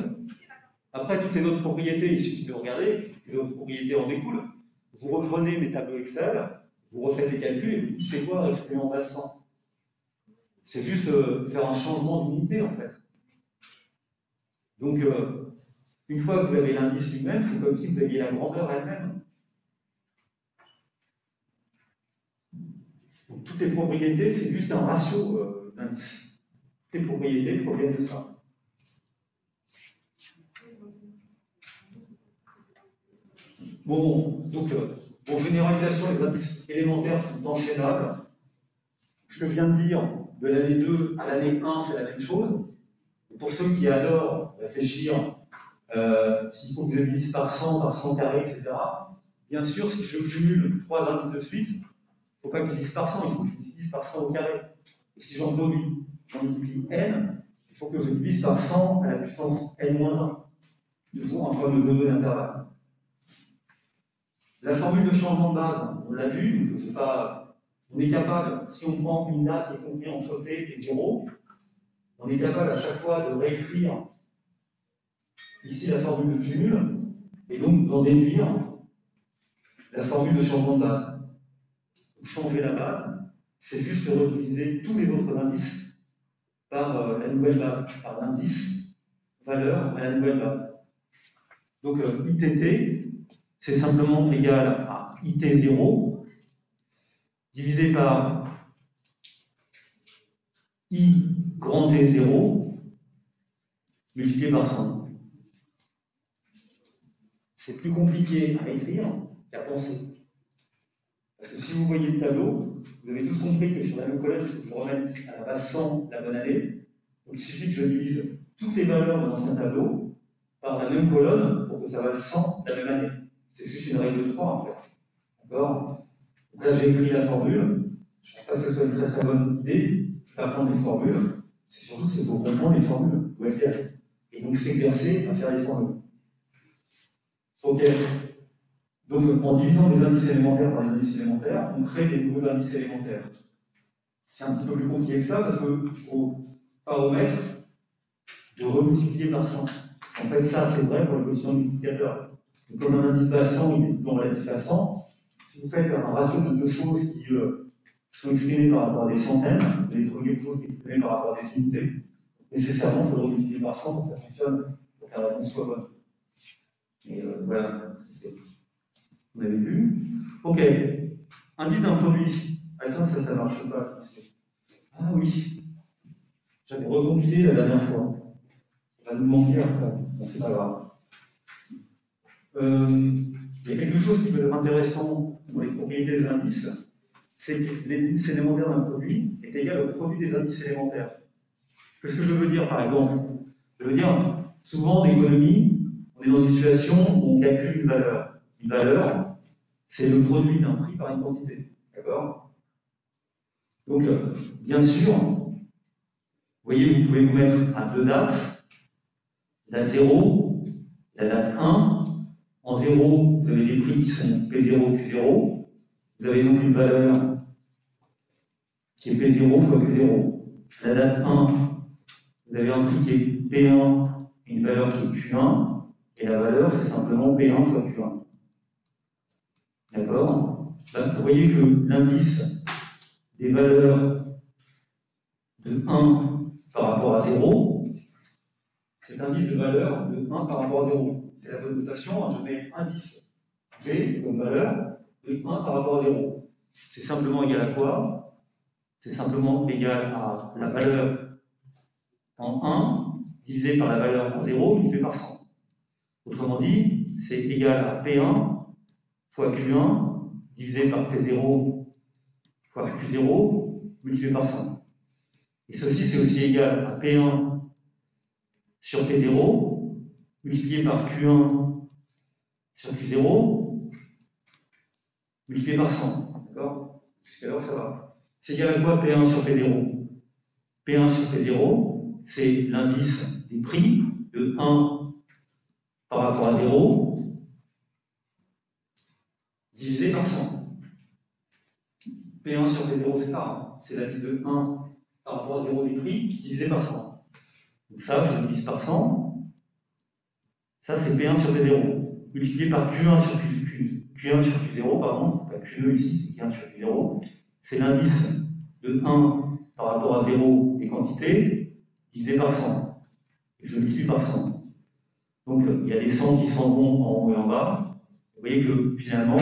Après, toutes les autres propriétés, il suffit de regarder, les autres propriétés en découlent. Vous reprenez mes tableaux Excel, vous refaites les calculs et vous dites c'est quoi exprimer en base 100. C'est juste faire un changement d'unité en fait. Donc, une fois que vous avez l'indice lui-même, c'est comme si vous aviez la grandeur elle-même. Donc, toutes les propriétés, c'est juste un ratio d'indice. Toutes les propriétés proviennent de ça. Bon, donc, pour généralisation, les indices élémentaires sont enchaînables. Ce que je viens de dire, de l'année 2 à l'année 1, c'est la même chose. Et pour ceux qui adorent réfléchir, s'il faut que je divise par 100 carré, etc., bien sûr, si je cumule 3 indices de suite, il ne faut pas que je divise par 100, il faut que je divise par 100 au carré. Et si j'en multiplie n, il faut que je divise par 100 à la puissance n-1. Toujours un problème de données d'intervalle. La formule de changement de base, on l'a vu, donc on est capable, si on prend une date qui est comprise entre t et 0, on est capable à chaque fois de réécrire ici la formule de cumul, et donc d'en déduire la formule de changement de base. Changer la base, c'est juste réutiliser tous les autres indices par la nouvelle base, par l'indice valeur à la nouvelle base. Donc ITT, c'est simplement égal à IT0 divisé par I grand T0 multiplié par 100. C'est plus compliqué à écrire qu'à penser. Parce que si vous voyez le tableau, vous avez tous compris que sur la même colonne, il faut que je remette à la base 100 la bonne année. Donc il suffit que je divise toutes les valeurs de l'ancien tableau par la même colonne pour que ça vaille 100 la même année. C'est juste une règle de 3 en fait. D'accord? Donc là j'ai écrit la formule. Je ne pense pas que ce soit une très très bonne idée d'apprendre les formules. C'est surtout c'est pour comprendre les formules. Vous pouvez faire. Et donc s'exercer à faire les formules. Ok. Donc en divisant des indices élémentaires par des indices élémentaires, on crée des nouveaux indices élémentaires. C'est un petit peu plus compliqué que ça parce qu'il ne faut pas omettre de remultiplier par 100. En fait, ça c'est vrai pour le coefficient multiplicateur. Donc, comme un indice bas 100, il est dans relatif à 100, si vous faites un ratio de deux choses qui sont exprimées par rapport à des centaines, vous allez trouver quelque chose qui est exprimé par rapport à des unités. Nécessairement, il faut le remultiplier par 100 pour que ça fonctionne, pour que la réponse soit bonne. Et voilà, vous avez vu. Ok, indice d'un produit. Attends, ça ne marche pas. Ah oui, j'avais recompilé la dernière fois. Ça va nous manquer après, bon, c'est pas grave. Il y a quelque chose qui peut être intéressant pour les propriétés des indices, c'est que l'indice élémentaire d'un produit est égal au produit des indices élémentaires. Qu'est-ce que je veux dire par exemple? Je veux dire, souvent en économie, on est dans une situation où on calcule une valeur. Une valeur, c'est le produit d'un prix par une quantité. D'accord? Donc, bien sûr, vous voyez, vous pouvez vous mettre à deux dates, date 0, la date 1. En 0, vous avez des prix qui sont P0, Q0. Vous avez donc une valeur qui est P0 fois Q0. La date 1, vous avez un prix qui est P1 et une valeur qui est Q1. Et la valeur, c'est simplement P1 fois Q1. D'accord? Vous voyez que l'indice des valeurs de 1 par rapport à 0, c'est l'indice de valeur de 1 par rapport à 0. C'est la bonne notation, je mets indice V comme valeur de 1 par rapport à 0. C'est simplement égal à quoi? C'est simplement égal à la valeur en 1 divisé par la valeur en 0 multiplié par 100. Autrement dit, c'est égal à P1 fois Q1 divisé par P0 fois Q0 multiplié par 100. Et ceci, c'est aussi égal à P1 sur P0 multiplié par Q1 sur Q0, multiplié par 100. D'accord? Jusqu'alors, ça va. C'est égal à quoi P1 sur P0? P1 sur P0, c'est l'indice des prix de 1 par rapport à 0 divisé par 100. P1 sur P0, c'est ça, hein, c'est l'indice de 1 par rapport à 0 des prix divisé par 100. Donc ça, je le divise par 100. Ça, c'est P1 sur P0, multiplié par Q1 sur Q1 sur Q0, pardon, pas Q2 ici, c'est Q1 sur Q0. C'est l'indice de 1 par rapport à 0 des quantités divisé par 100. Et je le multiplie par 100. Donc, il y a des 100 qui s'en vont en haut et en bas. Vous voyez que finalement,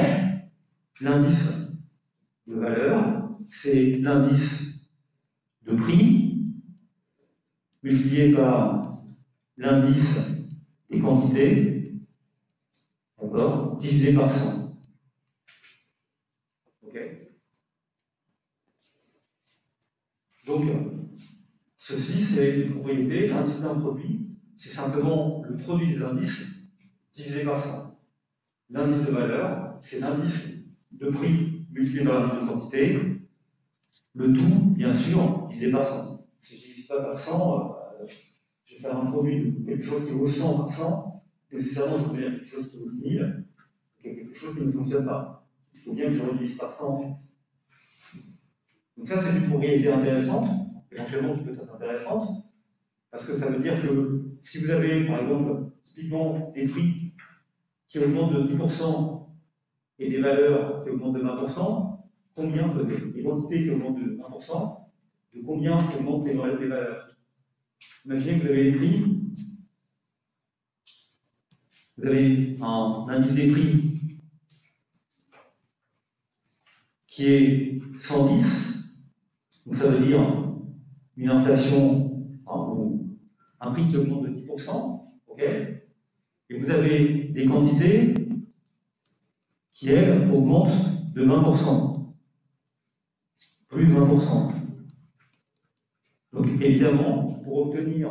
l'indice de valeur, c'est l'indice de prix multiplié par l'indice des quantités, d'accord, divisé par 100. Ok? Donc, ceci, c'est une propriété. L'indice d'un produit, c'est simplement le produit des indices divisé par 100. L'indice de valeur, c'est l'indice de prix multiplié par l'indice de quantité. Le tout, bien sûr, divisé par 100. Si je ne divise pas par 100, je vais faire un produit de quelque chose qui vaut 100 par 100. Nécessairement, je vais dire quelque chose qui vaut 1000, quelque chose qui ne fonctionne pas. Il faut bien que je redivise par 100 ensuite. Donc ça, c'est une propriété intéressante, éventuellement qui peut être intéressante, parce que ça veut dire que si vous avez, par exemple, typiquement des prix qui augmentent de 10% et des valeurs qui augmentent de 20%, combien, des quantités qui augmentent de 1%, de combien augmentent les valeurs? Imaginez que vous avez des prix, vous avez un indice des prix qui est 110, donc ça veut dire une inflation, un prix qui augmente de 10%, ok? Et vous avez des quantités qui, elles, augmentent de 20%, plus 20%. Donc évidemment, pour obtenir,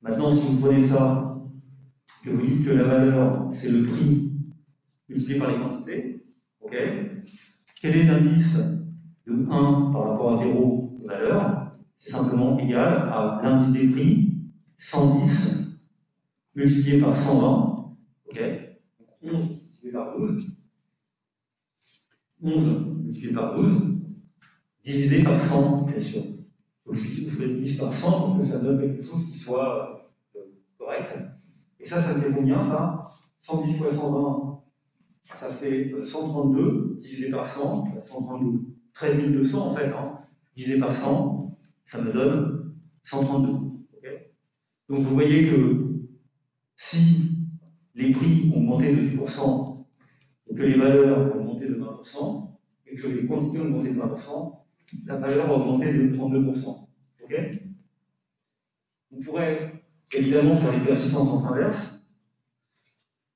maintenant si vous prenez ça, que vous dites que la valeur, c'est le prix multiplié par les quantités, ok? Quel est l'indice de 1 par rapport à 0 de valeur? C'est simplement égal à l'indice des prix, 110 multiplié par 120, ok? Donc 11 multiplié par 12, 11 multiplié par 12, divisé par 100, bien sûr. Donc je le divise par 100 pour que ça donne quelque chose qui soit correct. Et ça me fait combien ça? 110 fois 120, ça fait 132, divisé par 100, 132, 13 200 en fait, hein, divisé par 100, ça me donne 132. Okay, donc vous voyez que si les prix ont augmenté de 10%, et que les valeurs ont augmenté de 20%, et que les quantités ont augmenté de 20%, la valeur a augmenté de 32%. Okay, on pourrait évidemment faire l'exercice en sens inverse.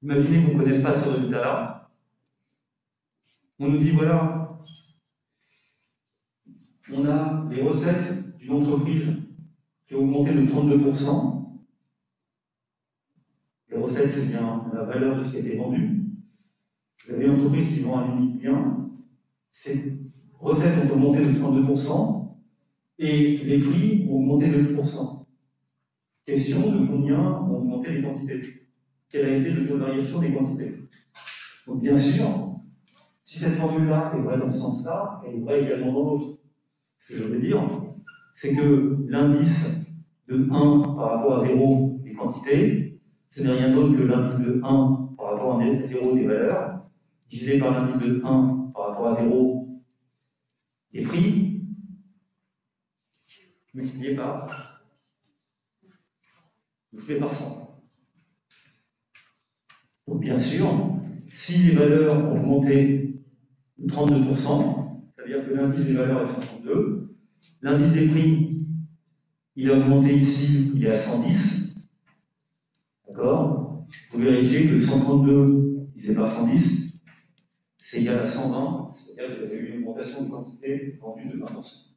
Imaginez qu'on ne connaisse pas ce résultat-là. On nous dit, voilà, on a les recettes d'une entreprise qui ont augmenté de 32%. Les recettes, c'est bien la valeur de ce qui a été vendu. Vous avez une entreprise qui vend un unique bien. Ces recettes ont augmenté de 32% et les prix ont augmenté de 10%. Question de combien ont augmenté les quantités. Quel a été le taux de variation des quantités. Donc bien sûr, si cette formule-là est vraie dans ce sens-là, elle est vraie également dans l'autre. Ce que je veux dire, c'est que l'indice de 1 par rapport à 0 des quantités, ce n'est rien d'autre que l'indice de 1 par rapport à 0 des valeurs, divisé par l'indice de 1 par rapport à 0 des prix, multiplié par 100. Donc bien sûr, si les valeurs ont augmenté de 32%, ça veut dire que l'indice des valeurs est 132, l'indice des prix, il a augmenté ici, il est à 110. D'accord? Vous vérifiez que 132 divisé par 110, c'est égal à 120, c'est-à-dire que vous avez eu une augmentation de quantité vendue de 20%.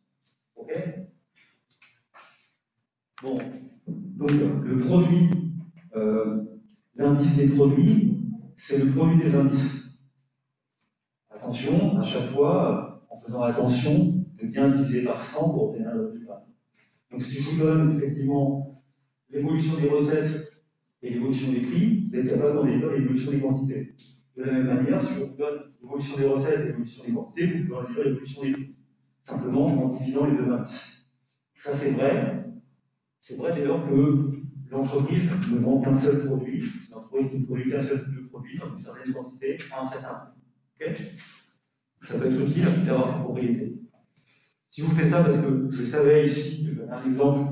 Ok? Bon, donc le produit l'indice des produits, c'est le produit des indices. Attention, à chaque fois, en faisant attention de bien diviser par 100 pour obtenir le résultat. Donc si je vous donne effectivement l'évolution des recettes et l'évolution des prix, vous êtes capable d'en déduire l'évolution des quantités. De la même manière, si je vous donne l'évolution des recettes et l'évolution des quantités, vous pouvez en déduire l'évolution des prix. Simplement en divisant les deux indices. Ça c'est vrai. C'est vrai d'ailleurs que l'entreprise ne vend qu'un seul produit. L'entreprise ne produit qu'un seul type de produit dans une certaine quantité à un certain prix. Okay, ça peut être utile d'avoir ces propriétés. Si je vous fais ça parce que je savais ici un exemple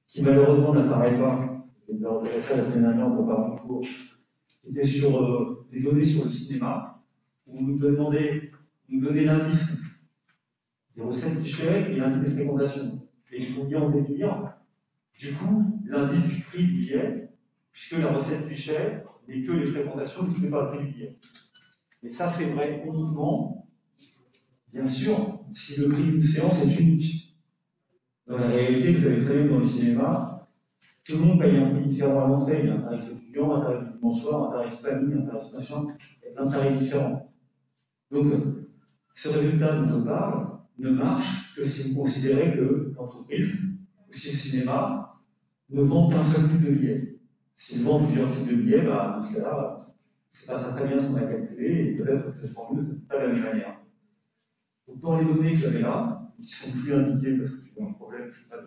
qui malheureusement n'apparaît pas, je vais leur dire ça la semaine dernière en préparant le cours, qui était sur les données sur le cinéma, où on nous demandait de nous donner l'indice des recettes guichet et l'indice des fréquentations. Et il faut bien en déduire, du coup, l'indice du prix du billet, puisque la recette guichet n'est que les fréquentations multipliées par le prix du billet. Et ça, c'est vrai uniquement, bien sûr, si le prix d'une séance est unique. Dans la réalité, vous savez très bien que dans le cinéma, tout le monde paye un prix différent à l'entrée. Il y a un tarif étudiant, un tarif dimanche soir, un tarif famille, un tarif machin, il y a plein de tarifs différents. Donc, ce résultat dont on parle ne marche que si vous considérez que l'entreprise, ou si le cinéma, ne vend qu'un seul type de billet. S'il vend plusieurs types de billets, bah, dans ce cas-là, c'est pas très bien ce qu'on a calculé, et peut-être que cette formule, c'est pas de la même manière. Donc, dans les données que j'avais là, qui sont plus indiquées parce que c'est un problème, c'est pas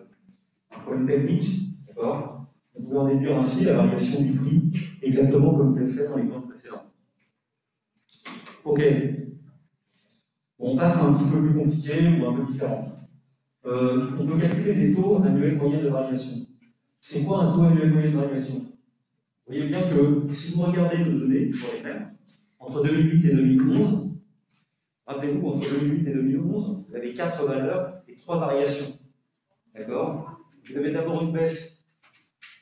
un problème technique, d'accord, on peut en déduire ainsi la variation du prix, exactement comme je l'ai fait dans l'exemple précédent. Ok. Bon, on passe à un petit peu plus compliqué ou un peu différent. On peut calculer des taux annuels moyens de variation. C'est quoi un taux annuel moyen de variation? Vous voyez bien que si vous regardez nos données sur les mêmes, entre 2008 et 2011, rappelez-vous, entre 2008 et 2011, vous avez 4 valeurs et 3 variations. D'accord? Vous avez d'abord une baisse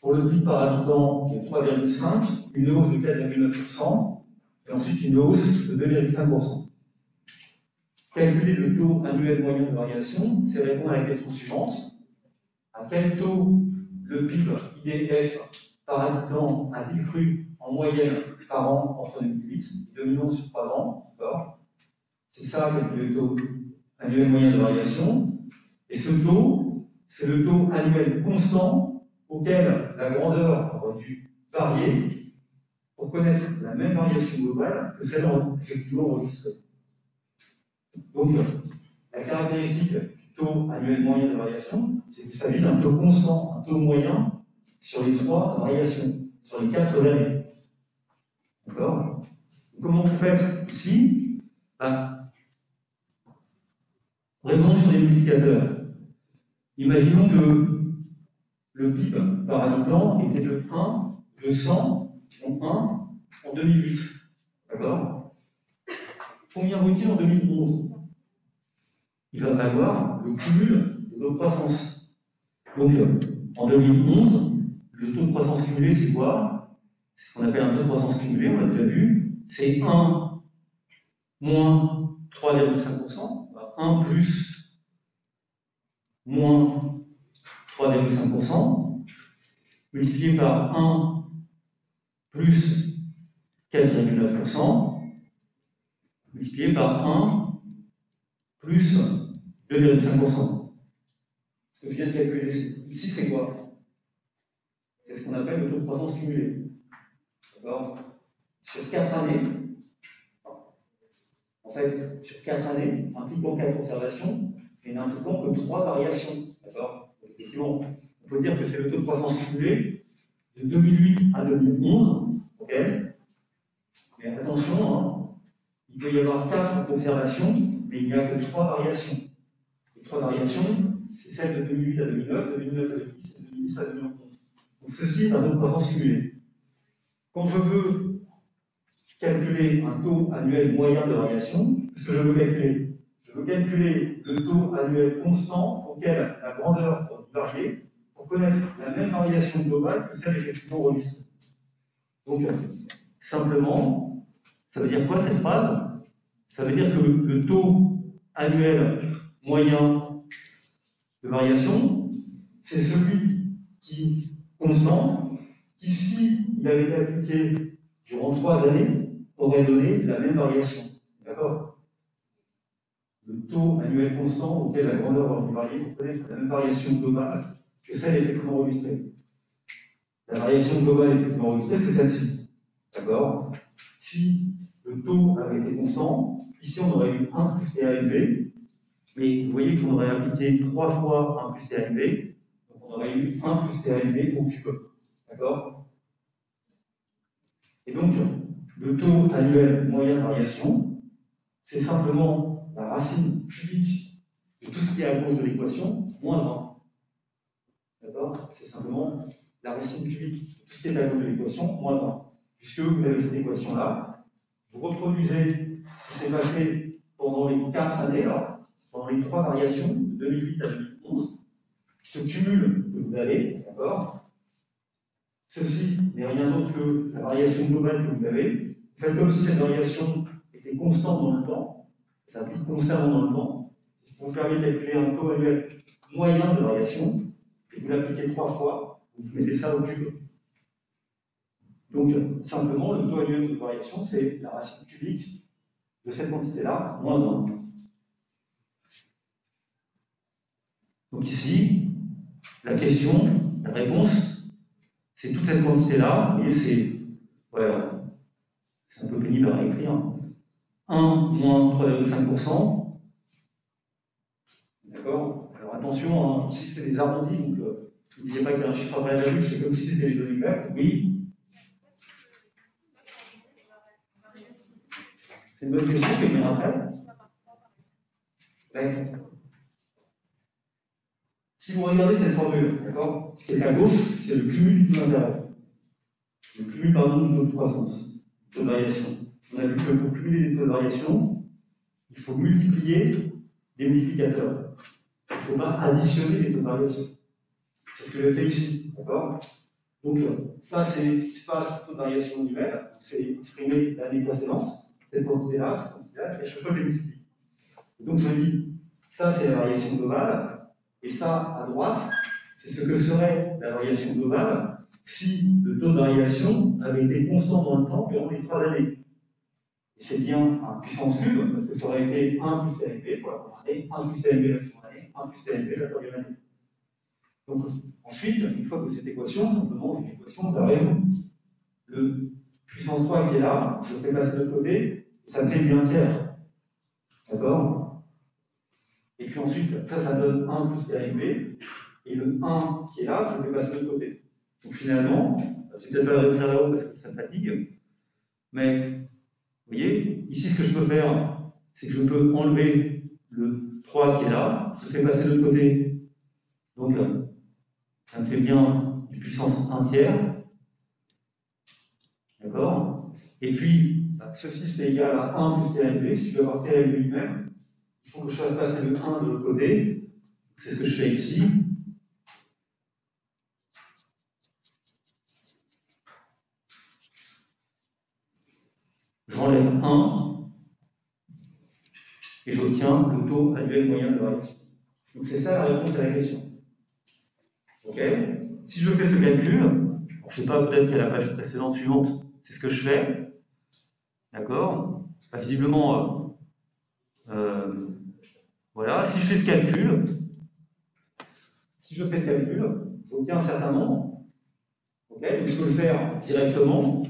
pour le PIB par habitant de 3,5, une hausse de 4,9%, et ensuite une hausse de 2,5%. Calculer le taux annuel moyen de variation, c'est répondre à la question suivante. À quel taux le PIB IDF par habitant a décru en moyenne par an entre 2008 et 2011 sur 3 ans? C'est ça, calculer le taux annuel moyen de variation. Et ce taux, c'est le taux annuel constant auquel la grandeur aurait dû varier pour connaître la même variation globale que celle effectivement enregistrée. Donc, la caractéristique du taux annuel moyen de variation, c'est qu'il s'agit d'un taux constant, un taux moyen sur les 3 variations, sur les 4 années. D'accord? Comment vous faites ici? Raisonnons sur les multiplicateurs. Imaginons que le PIB par habitant était de 1, de 100, donc 1 en 2008. D'accord? Combien vaut-il en 2011? Il va falloir le cumul de taux de croissance. Donc, en 2011, le taux de croissance cumulé, c'est quoi? C'est ce qu'on appelle un taux de croissance cumulé, on l'a déjà vu. C'est 1 moins 3,5%, 1 plus moins 3,5%, multiplié par 1 plus 4,9%, multiplié par 1 plus 2,5%. Ce que je viens de calculer ici, c'est quoi? C'est ce qu'on appelle le taux de croissance cumulé. D'accord? Sur 4 années, en fait, sur 4 années, impliquant 4 observations, et n'impliquant que 3 variations. D'accord? Effectivement, on peut dire que c'est le taux de croissance cumulé de 2008 à 2011. Ok? Mais attention, hein, il peut y avoir 4 observations, mais il n'y a que 3 variations. Les 3 variations, c'est celles de 2008 à 2009, de 2009 à 2010 et de 2010 à 2011. Donc ceci est un taux de croissance cumulé. Quand je veux calculer un taux annuel moyen de variation, qu'est-ce que je veux calculer? Je veux calculer le taux annuel constant auquel la grandeur doit varier pour connaître la même variation globale que celle effectivement enregistrée. Donc, simplement, ça veut dire quoi cette phrase? Ça veut dire que le taux annuel moyen de variation, c'est celui qui, constant, qui, s'il avait été appliqué durant 3 années, aurait donné la même variation. D'accord? Le taux annuel constant auquel la grandeur va varier pour connaître la même variation globale que celle effectivement enregistrée. La variation globale effectivement enregistrée, c'est celle-ci. D'accord? Si le taux avait été constant, ici on aurait eu 1 plus TALV, mais vous voyez qu'on aurait appliqué 3 fois 1 plus TALV, donc on aurait eu 1 plus TALV au cube. D'accord? Et donc, le taux annuel moyen de variation, c'est simplement la racine cubique de tout ce qui est à gauche de l'équation, moins 1. D'accord? C'est simplement la racine cubique de tout ce qui est à gauche de l'équation, moins 1. Puisque vous avez cette équation-là, vous reproduisez ce qui s'est passé pendant les 4 années, là, pendant les 3 variations, de 2008 à 2011, ce cumul que vous avez, d'accord? Ceci n'est rien d'autre que la variation globale que vous avez. Faites comme si cette variation était constante dans le temps, ça s'applique constamment dans le temps, ce qui vous permet de calculer un taux annuel moyen de variation, et vous l'appliquez 3 fois, vous mettez ça au cube. Donc, simplement, le taux annuel de variation, c'est la racine cubique de cette quantité-là, moins 1. Donc ici, la question, la réponse, c'est toute cette quantité-là, et c'est, voilà, c'est un peu pénible à écrire. 1 moins 3,5%. D'accord? Alors attention, hein, ici c'est des arrondis, donc n'oubliez pas qu'il y a un chiffre après la virgule, c'est comme si c'était les données vertes. Oui. C'est une bonne question, je vais venir après. Ouais. Si vous regardez cette formule, d'accord, ce qui est à gauche, c'est le cumul du taux d'intérêt. Le cumul, pardon, du taux de croissance, du taux de variation. On a vu que pour cumuler des taux de variation, il faut multiplier des multiplicateurs. Il ne faut pas additionner les taux de variation. C'est ce que j'ai fait ici, d'accord? Donc, ça, c'est ce qui se passe au taux de variation annuelle. C'est exprimé l'année précédente, cette quantité-là, et je peux les multiplier. Donc, je dis, ça, c'est la variation globale. Et ça, à droite, c'est ce que serait la variation globale si le taux de variation avait été constant dans le temps durant les 3 années. Et c'est bien un puissance cube, parce que ça aurait été 1 plus TNP pour la première année, 1 plus TNP la seconde année, 1 plus TNP la troisième année. Donc, ensuite, une fois que cette équation, simplement, j'ai une équation, je la résous. Le puissance 3 qui est là, je le fais passer de l'autre côté, ça me fait bien tiers. D'accord? Et puis ensuite, ça donne 1 plus TAIB, et le 1 qui est là, je le fais passer de l'autre côté. Donc finalement, je vais peut-être pas le réécrire là-haut parce que ça fatigue, mais vous voyez, ici ce que je peux faire, c'est que je peux enlever le 3 qui est là, je le fais passer de l'autre côté, donc ça me fait bien une puissance 1 tiers, d'accord? Et puis, ceci c'est égal à 1 plus TAIB, si je veux avoir TAIB lui-même, il faut que je fasse passer le 1 de l'autre côté. C'est ce que je fais ici. J'enlève 1 et j'obtiens le taux annuel moyen de variation. Donc c'est ça la réponse à la question. Ok? Si je fais ce calcul, je ne sais pas, peut-être qu'à la page précédente suivante, c'est ce que je fais. D'accord? Visiblement, voilà, si je fais ce calcul, j'obtiens un certain nombre. Okay, donc je peux le faire directement.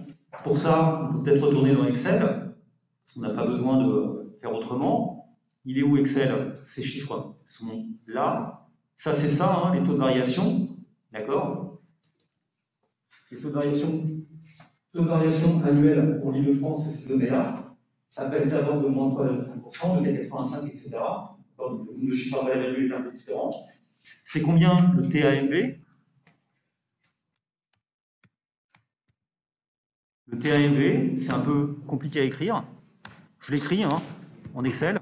Pour ça, on peut peut-être retourner dans Excel, parce qu'on n'a pas besoin de faire autrement. Il est où Excel? Ces chiffres sont là. Ça, c'est ça, hein, les taux de variation. D'accord? Les taux de variation annuels pour l'Île-de-France, c'est ces données-là. Ça pèse d'abord de moins 3,5%, de 85, etc. Donc, le nombre de chiffres après la virgule est un peu différent. C'est combien le TAMV? Le TAMV, c'est un peu compliqué à écrire. Je l'écris hein, en Excel.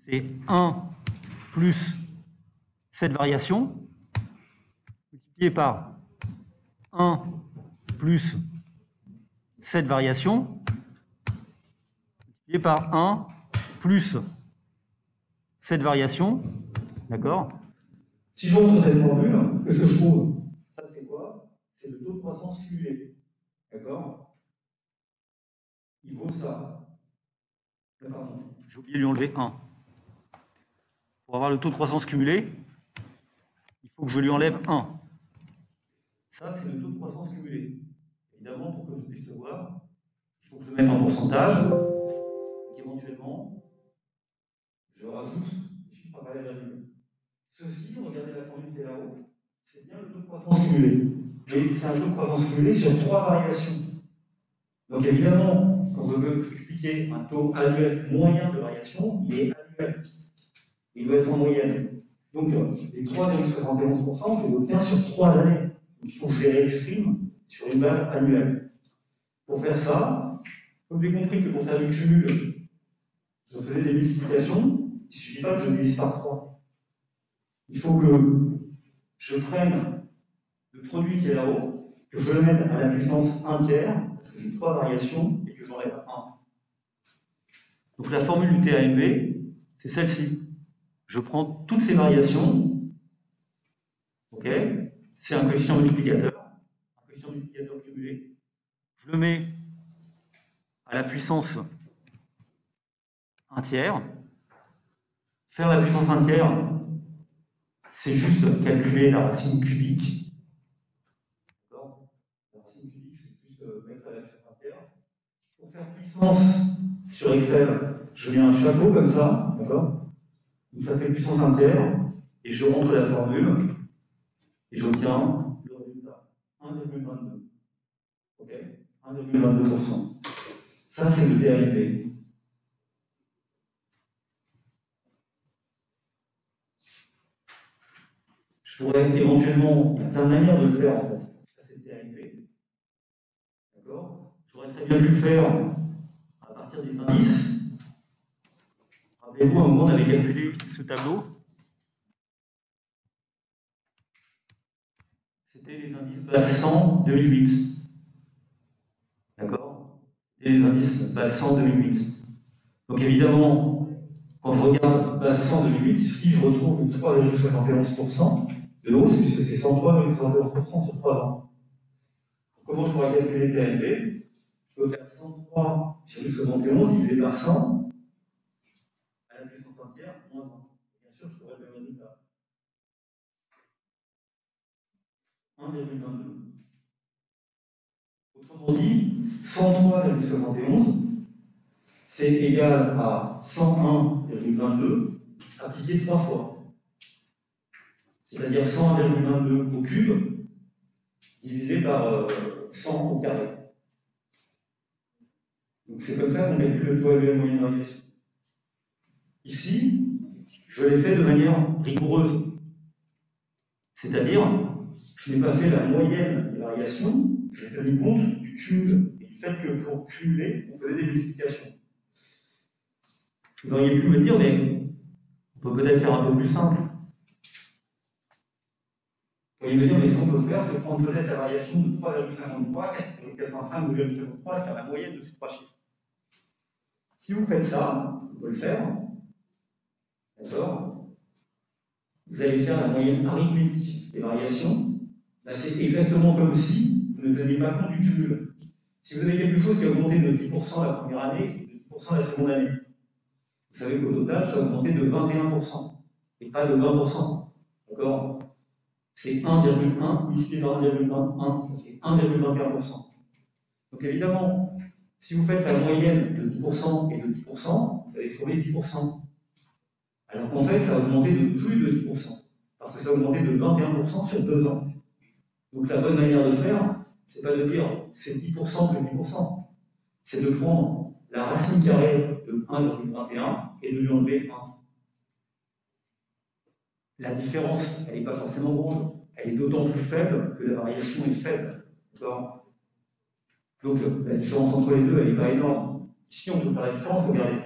C'est 1 plus cette variation multiplié par 1 plus cette variation multiplié par 1 plus cette variation. D'accord? Si je rentre dans cette formule, qu'est-ce que je trouve? Ça, c'est quoi? c'est le taux de croissance cumulé. D'accord? Il vaut ça. Pardon, j'ai oublié de lui enlever 1. Pour avoir le taux de croissance cumulé, il faut que je lui enlève 1. Ça, c'est le taux de croissance cumulé. Évidemment, pour que je puisse le voir, il faut que je le mette en pourcentage. Donc, éventuellement, je rajoute les chiffres à valeur virgule. Ceci, regardez la formule qui est là-haut, c'est bien le taux de croissance cumulé. Mais c'est un taux de croissance cumulé sur 3 variations. Donc évidemment, quand je veux expliquer un taux annuel moyen de variation, il est annuel. Il doit être en moyenne. Donc les 3,71%, je les obtiens sur 3 années. Donc il faut que je les réexprime sur une base annuelle. Pour faire ça, comme j'ai compris que pour faire du cumul, je faisais des multiplications, il ne suffit pas que je divise par 3. Il faut que je prenne le produit qui est là-haut, que je le mette à la puissance 1 tiers, parce que j'ai 3 variations, et que j'enlève 1. Donc la formule du TAMV, c'est celle-ci. Je prends toutes ces variations, ok, c'est un coefficient multiplicateur cumulé, je le mets à la puissance 1 tiers. Faire la puissance 1 tiers, c'est juste calculer la racine cubique. D'accord? La racine cubique, c'est juste mettre à la puissance 1 tiers. Pour faire puissance sur Excel, je mets un chapeau comme ça, d'accord? Donc ça fait puissance 1 tiers, et je rentre la formule, et j'obtiens le résultat, 1,22. Ok? 1,22%. Ça, c'est le TAMV. Je pourrais éventuellement, il y a plein de manières de le faire en fait. Ça, c'est le TAMV. D'accord? J'aurais très bien pu le faire à partir des indices. Rappelez-vous, à un moment, on avait calculé ce tableau. C'était les indices base 100 2008. D'accord? Et les indices base 100 2008. Donc évidemment, quand je regarde base 100 2008, ici je retrouve 3,71% de hausse, puisque c'est 103,71% sur 3 ans. Comment je pourrais calculer le TAMV? Je peux faire 103,71 divisé par 100 à la puissance entière moins 1. Bien sûr, je pourrais le même résultat. 1,22. Autrement dit, 103,71, c'est égal à 101,22 appliqué 3 fois. C'est-à-dire 101,22 au cube divisé par 100 au carré. Donc c'est comme ça qu'on calcule le taux annuel moyen de variation. Ici, je l'ai fait de manière rigoureuse. C'est-à-dire, je n'ai pas fait la moyenne des variations, j'ai tenu compte du cumul et du fait que pour cumuler, on faisait des multiplications. Vous auriez pu me dire, mais on peut peut-être faire un peu plus simple. Vous pourriez me dire, mais ce qu'on peut faire, c'est prendre peut-être la variation de 3,53 et 85,53 et faire la moyenne de ces 3 chiffres. Si vous faites ça, vous pouvez le faire, d'accord? Vous allez faire la moyenne arithmétique des variations. Là, c'est exactement comme si vous ne teniez pas compte du cumul. Si vous avez quelque chose qui a augmenté de 10% la première année et de 10% la seconde année, vous savez qu'au total, ça a augmenté de 21% et pas de 20%. D'accord? C'est 1,1 multiplié par 1,21, ça fait 1,21%. Donc évidemment, si vous faites la moyenne de 10% et de 10%, vous allez trouver 10%. Alors qu'en fait, ça a augmenté de plus de 10%, parce que ça a augmenté de 21% sur 2 ans. Donc la bonne manière de faire, c'est pas de dire c'est 10% plus 10%, c'est de prendre la racine carrée de 1,21 et de lui enlever 1. La différence, elle n'est pas forcément grande, elle est d'autant plus faible que la variation est faible. Donc la différence entre les deux, elle n'est pas énorme. Ici, on peut faire la différence, regardez.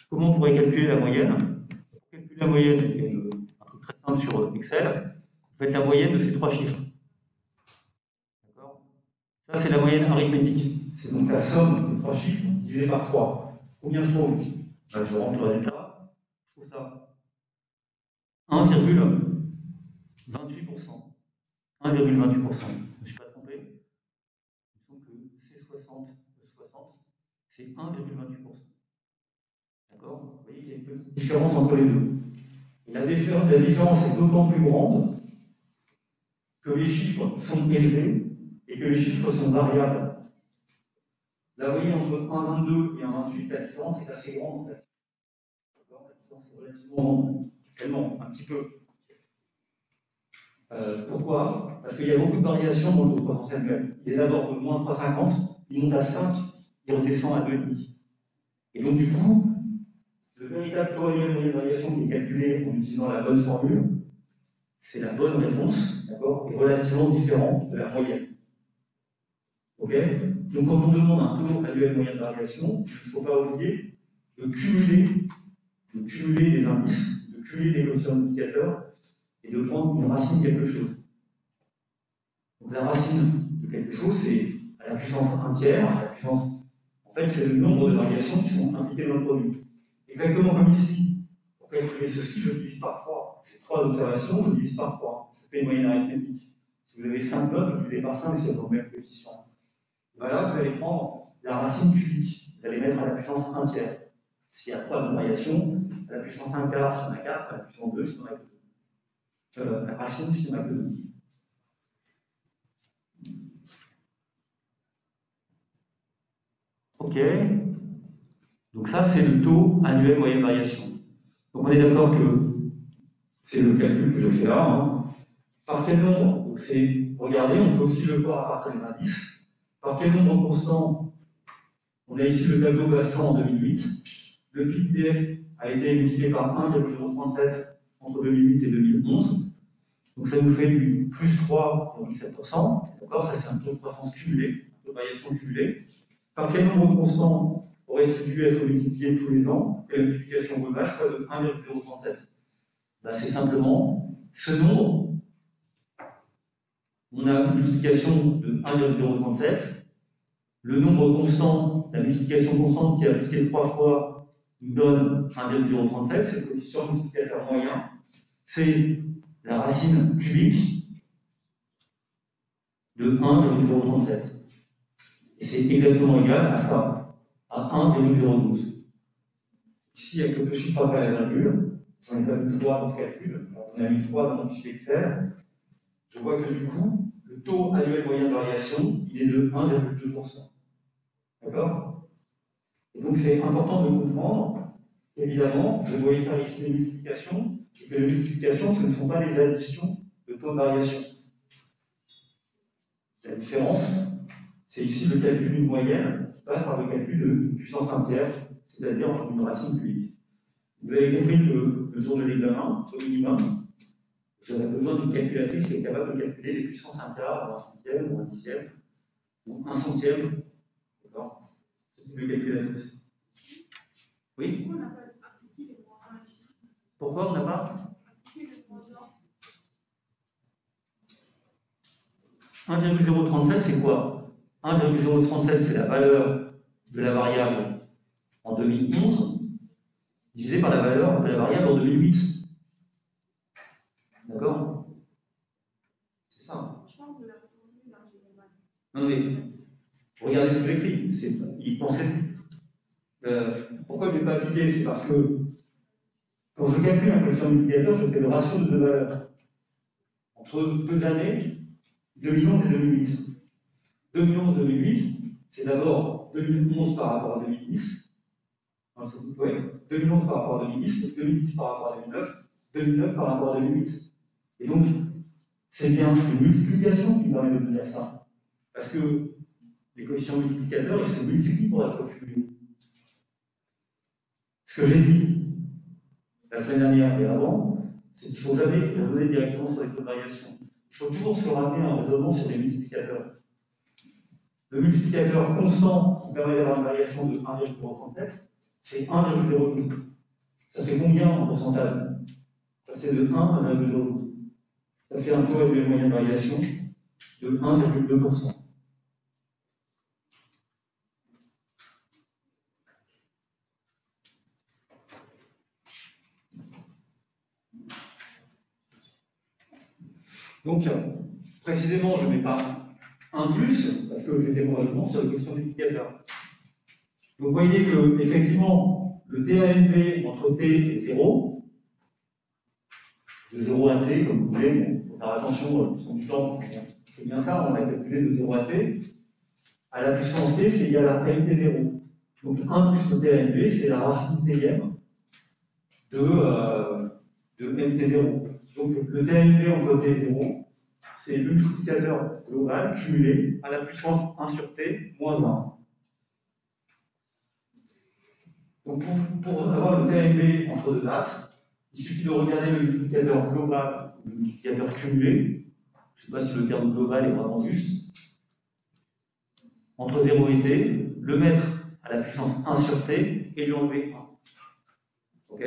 Comment on pourrait calculer la moyenne? Pour calculer la moyenne, il y a un truc très simple sur Excel, vous faites la moyenne de ces 3 chiffres. D'accord? Ça, c'est la moyenne arithmétique. C'est donc la somme des 3 chiffres divisée par 3. Combien je trouve? Ben, je rentre le résultat, je trouve ça 1,28%. 1,28%. Je ne me suis pas trompé. 60 de 60, c'est 1,28%. D'accord? Vous voyez qu'il y a une petite différence entre les deux. Et la différence est d'autant plus grande que les chiffres sont élevés et que les chiffres sont variables. Là, vous voyez, entre 1,22 et 1,28, la différence est assez grande en fait. D'accord? La différence est relativement grande. Tellement, un petit peu. Pourquoi? Parce qu'il y a beaucoup de variations dans le taux de croissance annuelle. Il est d'abord de moins 3,50, il monte à 5, il redescend à 2,5. Et donc, du coup, le véritable taux annuel moyen de variation qui est calculé en utilisant la bonne formule, c'est la bonne réponse, d'accord, est relativement différent de la moyenne. Ok? Donc, quand on demande un taux annuel moyen de variation, il ne faut pas oublier de cumuler des indices, de cumuler des coefficients multiplicateurs et de prendre une racine de quelque chose. Donc, la racine de quelque chose, c'est à la puissance 1 tiers, à la puissance. En fait, c'est le nombre de variations qui sont impliquées dans le produit. Exactement comme ici. Pour calculer ceci, je divise par 3. J'ai 3 observations, je divise par 3. Je fais une moyenne arithmétique. Si vous avez 5 notes, vous divisez par 5 si vous avez le même coefficient. Voilà, vous allez prendre la racine cubique. Vous allez mettre à la puissance 1 tiers. S'il y a 3 variations, à la puissance 1 quart s'il y en a 4, à la puissance 2 s'il y en a que 2. La racine s'il y en a que 2. Ok. Donc ça, c'est le taux annuel moyenne variation. Donc on est d'accord que c'est le calcul que je fais là. Hein. Par quel nombre? Donc c'est, regardez, on peut aussi le voir à partir de l'indice. Par quel nombre constant? On a ici le tableau Bastran en 2008. Le PIB-DF a été multiplié par 1,037 entre 2008 et 2011. Donc ça nous fait du plus 3,7%. D'accord? Ça c'est un taux de croissance cumulé, un taux de variation cumulé. Par quel nombre constant aurait-il dû être multiplié tous les ans que la multiplication globale soit de 1,037? Ben, c'est simplement ce nombre. On a une multiplication de 1,037. Le nombre constant, la multiplication constante qui est appliquée 3 fois, nous donne 1,037. C'est le coefficient multiplicateur moyen. C'est la racine cubique de 1,037. Et c'est exactement égal à ça, à 1,012. Ici, il y a quelques chiffres après la virgule. J'en ai pas mis 3 dans ce calcul. On a mis 3 dans mon fichier Excel. Je vois que du coup, le taux annuel moyen de variation, il est de 1,2%. D'accord? Et donc, c'est important de comprendre qu'évidemment, je dois y faire ici des multiplications, et que les multiplications, ce ne sont pas des additions de taux de variation. La différence, c'est ici le calcul d'une moyenne qui passe par le calcul de puissance 1 tiers, c'est-à-dire une racine cubique. Vous avez compris que le jour de l'examen, au minimum, vous aurez besoin d'une calculatrice qui est capable de calculer les puissances 1 quart, ou 1 cinquième, ou 1 dixième, ou 1 centième. D'accord? Ce type de calculatrice. Oui? Pourquoi on n'a pas 1,037, c'est quoi? 1,037, c'est la valeur de la variable en 2011 divisé par la valeur de la variable en 2008. D'accord? C'est ça. Non mais, regardez ce que j'écris. Il pensait. Pourquoi je ne l'ai pas appliqué? C'est parce que quand je calcule un coefficient multiplicateur, je fais le ratio de deux valeurs. Entre deux années, 2011 et 2008. 2011-2008, c'est d'abord 2011 par rapport à 2010. Enfin, ouais, 2011 par rapport à 2010, 2010 par rapport à 2009, 2009 par rapport à 2008. Et donc, c'est bien une multiplication qui permet de donner ça. Parce que les coefficients multiplicateurs, ils se multiplient pour être cumulés. Ce que j'ai dit la semaine dernière et avant, c'est qu'il ne faut jamais raisonner directement sur les taux de variation. Il faut toujours se ramener à un raisonnement sur les multiplicateurs. Le multiplicateur constant qui permet d'avoir une variation de 1,37, c'est 1,02. Ça fait combien en pourcentage? Ça fait de 1 à 1,02. Ça fait un taux annuel moyen de variation de 1,2%. Donc, précisément, je ne mets pas 1 plus, parce que j'étais probablement sur la question multiplicateur. Donc vous voyez que, effectivement, le TANP entre T et 0, de 0 à T, comme vous voulez, il faut faire attention sur du temps, c'est bien ça, on a calculé de 0 à T, à la puissance T, c'est égal à MT0. Donc 1 plus le TANP, c'est la racine Tème de MT0. Donc le TANP entre T et 0, c'est le multiplicateur global cumulé à la puissance 1 sur T moins 1. Donc pour avoir le TANP entre deux dates, il suffit de regarder le multiplicateur global ou le multiplicateur cumulé. Je ne sais pas si le terme global est vraiment juste. Entre 0 et T, le mettre à la puissance 1 sur T et lui enlever 1. Ok?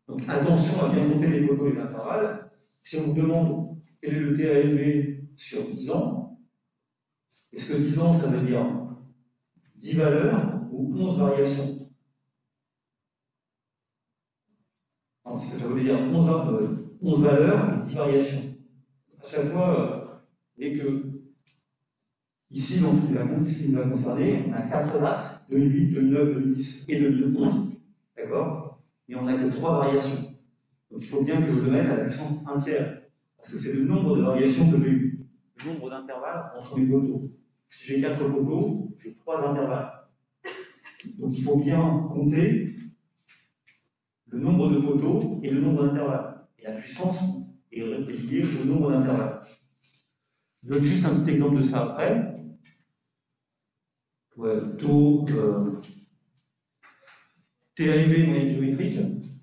Donc attention à bien compter les poteaux et les intervalles. Si on vous demande quel est le TANP sur 10 ans, est-ce que 10 ans ça veut dire 10 valeurs ou 11 variations? Non, ce que ça veut dire 11 valeurs et 10 variations. À chaque fois, dès que ici, dans ce qui va concerner, on a 4 dates, 2008, 2009, 2010 et 2011, d'accord? Et on n'a que 3 variations. Donc il faut bien que je le mette à la puissance 1 tiers, parce que c'est le nombre de variations que j'ai eu, le nombre d'intervalles entre mes poteaux. Si j'ai 4 poteaux, j'ai 3 intervalles. Donc il faut bien compter le nombre de poteaux et le nombre d'intervalles. Et la puissance est liée au nombre d'intervalles. Je donne juste un petit exemple de ça après. Taux TANP moyenne géométrique.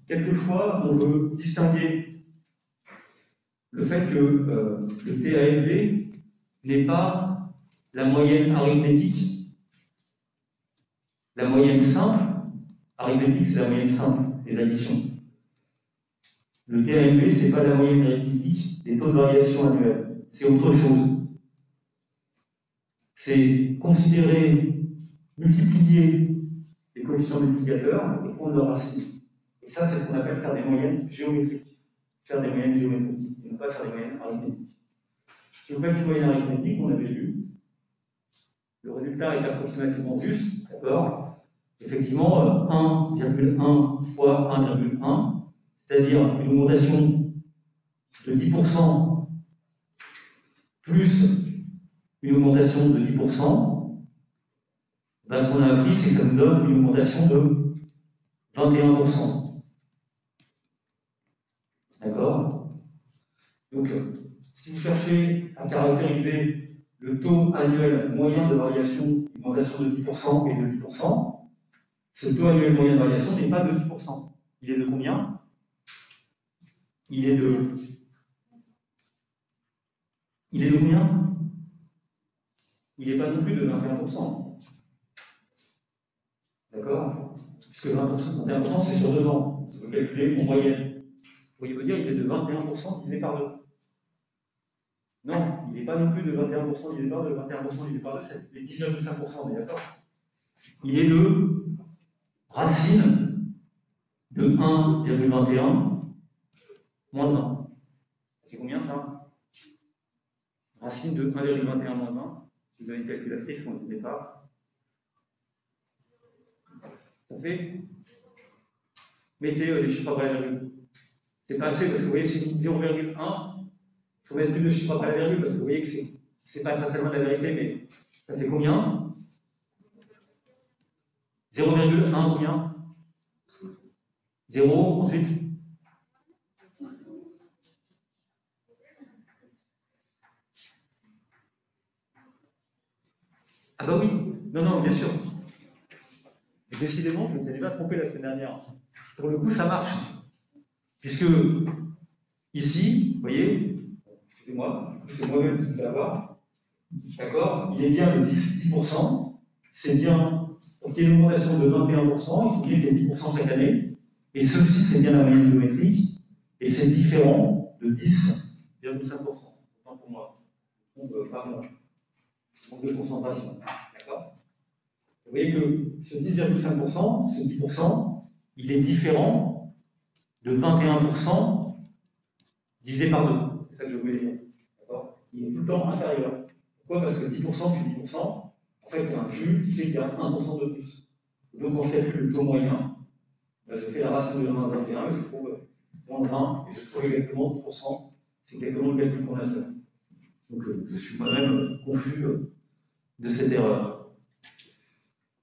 Quelquefois, on veut distinguer le fait que le TANP n'est pas la moyenne arithmétique, la moyenne simple. Arithmétique, c'est la moyenne simple des additions. Le TANP, ce n'est pas la moyenne arithmétique des taux de variation annuels. C'est autre chose. C'est considérer, multiplier les coefficients multiplicateurs et prendre leur racine. Et ça, c'est ce qu'on appelle faire des moyennes géométriques. Faire des moyennes géométriques, et non pas faire des moyennes arithmétiques. Si vous faites une moyenne arithmétique, on avait vu, le résultat est approximativement juste, d'accord? Effectivement, 1,1 fois 1,1, c'est-à-dire une augmentation de 10% plus une augmentation de 10%, ben, ce qu'on a appris, c'est que ça nous donne une augmentation de 21%. D'accord? Donc, si vous cherchez à caractériser le taux annuel moyen de variation, augmentation de 10% et de 10%, ce taux annuel moyen de variation n'est pas de 10%. Il est de combien? Il est de combien? Il n'est pas non plus de 21%. D'accord? Puisque 20%, 21%, c'est sur 2 ans. Vous calculez en moyenne. Vous voyez me dire, il est de 21% divisé par 2. Non, il n'est pas non plus de 21% divisé par 2. 21% divisé par 2, c'est 10,5%, on est d'accord? Il est de racine de 1,21 moins 1. C'est combien ça? Racine de 1,21 moins 1. Si vous avez une calculatrice, n'hésitez pas. Ça fait? Mettez les chiffres après la virgule. C'est pas assez parce que vous voyez, c'est 0,1. Il faut mettre plus de chiffres après la virgule parce que vous voyez que c'est pas très loin de la vérité, mais ça fait combien? 0,1 combien? 0, ensuite? Ah bah oui, non, bien sûr. Décidément, je m'étais déjà trompé la semaine dernière. Pour le coup, ça marche. Puisque, ici, vous voyez, excusez-moi, c'est moi-même qui vais avoir, d'accord, il est bien de 10%, c'est bien, donc il y a une augmentation de 21%, il faut bien qu'il y ait 10% chaque année, et ceci, c'est bien la moyenne géométrique, et c'est différent de 10,5%. Autant pour moi. Donc, pas moi. Donc, de concentration. D'accord? Vous voyez que ce 10,5%, ce 10%, il est différent de 21% divisé par 2. C'est ça que je voulais dire. D'accord? Il est tout le temps inférieur. Pourquoi? Parce que 10% plus 10%, en fait, il y a un cumul qui fait qu'il y a 1% de plus. Et donc, quand je calcule le taux moyen, ben, je fais la racine de 1 à 21, et je trouve moins 20, et je trouve exactement 10%. C'est exactement le calcul qu'on a fait. Donc, je suis moi-même confus de cette erreur.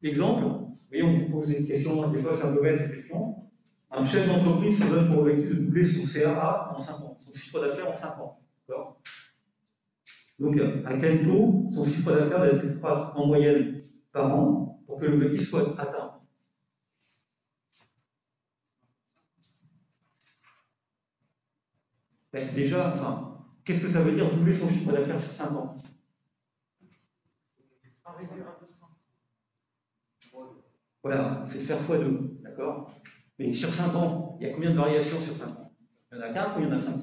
Exemple, vous voyez, on vous pose une question, des fois c'est un peu bête cette question. Un chef d'entreprise se donne pour objectif de doubler son CA en 5 ans, son chiffre d'affaires en 5 ans. Donc, à quel taux son chiffre d'affaires doit être croître en moyenne par an pour que l'objectif soit atteint? Ben, déjà, enfin, qu'est-ce que ça veut dire doubler son chiffre d'affaires sur 5 ans? Voilà, c'est faire x2, d'accord? Mais sur 5 ans, il y a combien de variations sur 5 ans? Il y en a 4 ou il y en a 5?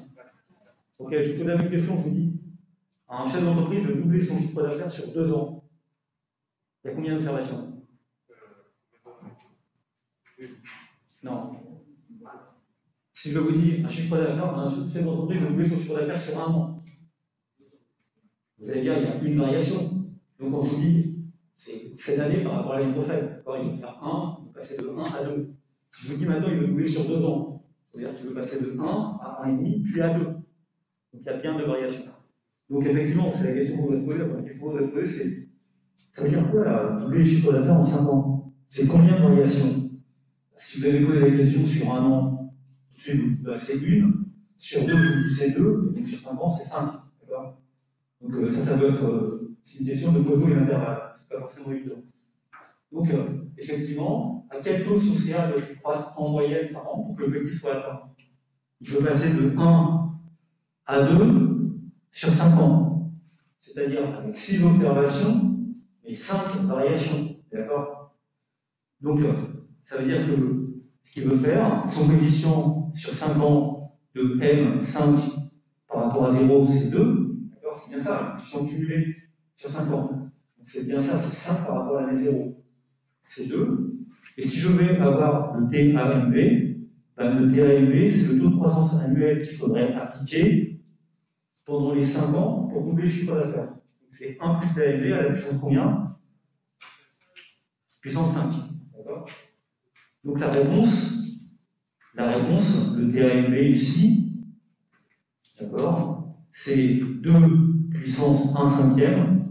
Ok, je vous pose la même question, je vous dis. Un chef d'entreprise veut doubler son chiffre d'affaires sur 2 ans. Il y a combien d'observations? Non. Si je vous dis un chiffre d'affaires, un chef d'entreprise veut doubler son chiffre d'affaires sur 1 an. Vous allez dire, il y a une variation. Donc quand je vous dis, c'est cette année par rapport à l'année prochaine. Quand il veut faire 1, il veut passer de 1 à 2. Si je vous dis maintenant, il veut doubler sur 2 ans, c'est-à-dire qu'il veut passer de 1 à 1,5, puis à 2. Donc il y a bien de variations. Donc effectivement, c'est la question qu'on doit se poser. La question qu'on doit se poser, c'est ça veut dire quoi là, doubler le chiffre d'affaires en 5 ans? C'est combien de variations? Si vous avez posé la question sur 1 an, c'est 1. Sur 2, vous dites c'est 2, et donc sur 5 ans, c'est 5. D'accord? Donc ça doit être c'est une question de poteau et d'intervalle. C'est pas forcément évident. Donc effectivement, à quel taux son CA doit croître en moyenne par an pour que l'objectif soit atteint? Il faut passer de 1 à 2 sur 5 ans. C'est-à-dire avec 6 observations et 5 variations. D'accord? Donc, ça veut dire que ce qu'il veut faire, son coefficient sur 5 ans de M5 par rapport à 0, c'est 2. D'accord? C'est bien ça, le coefficient cumulé sur 5 ans. Donc, c'est bien ça, c'est 5 par rapport à l'année 0. C'est 2. Et si je vais avoir le TAMB, ben le TAMB, c'est le taux de croissance annuel qu'il faudrait appliquer pendant les 5 ans pour doubler le chiffre d'affaires. C'est 1 plus TAMB à la puissance combien? Puissance 5. D'accord? Donc la réponse, le TAMB ici, d'accord, c'est 2 puissance 1 cinquième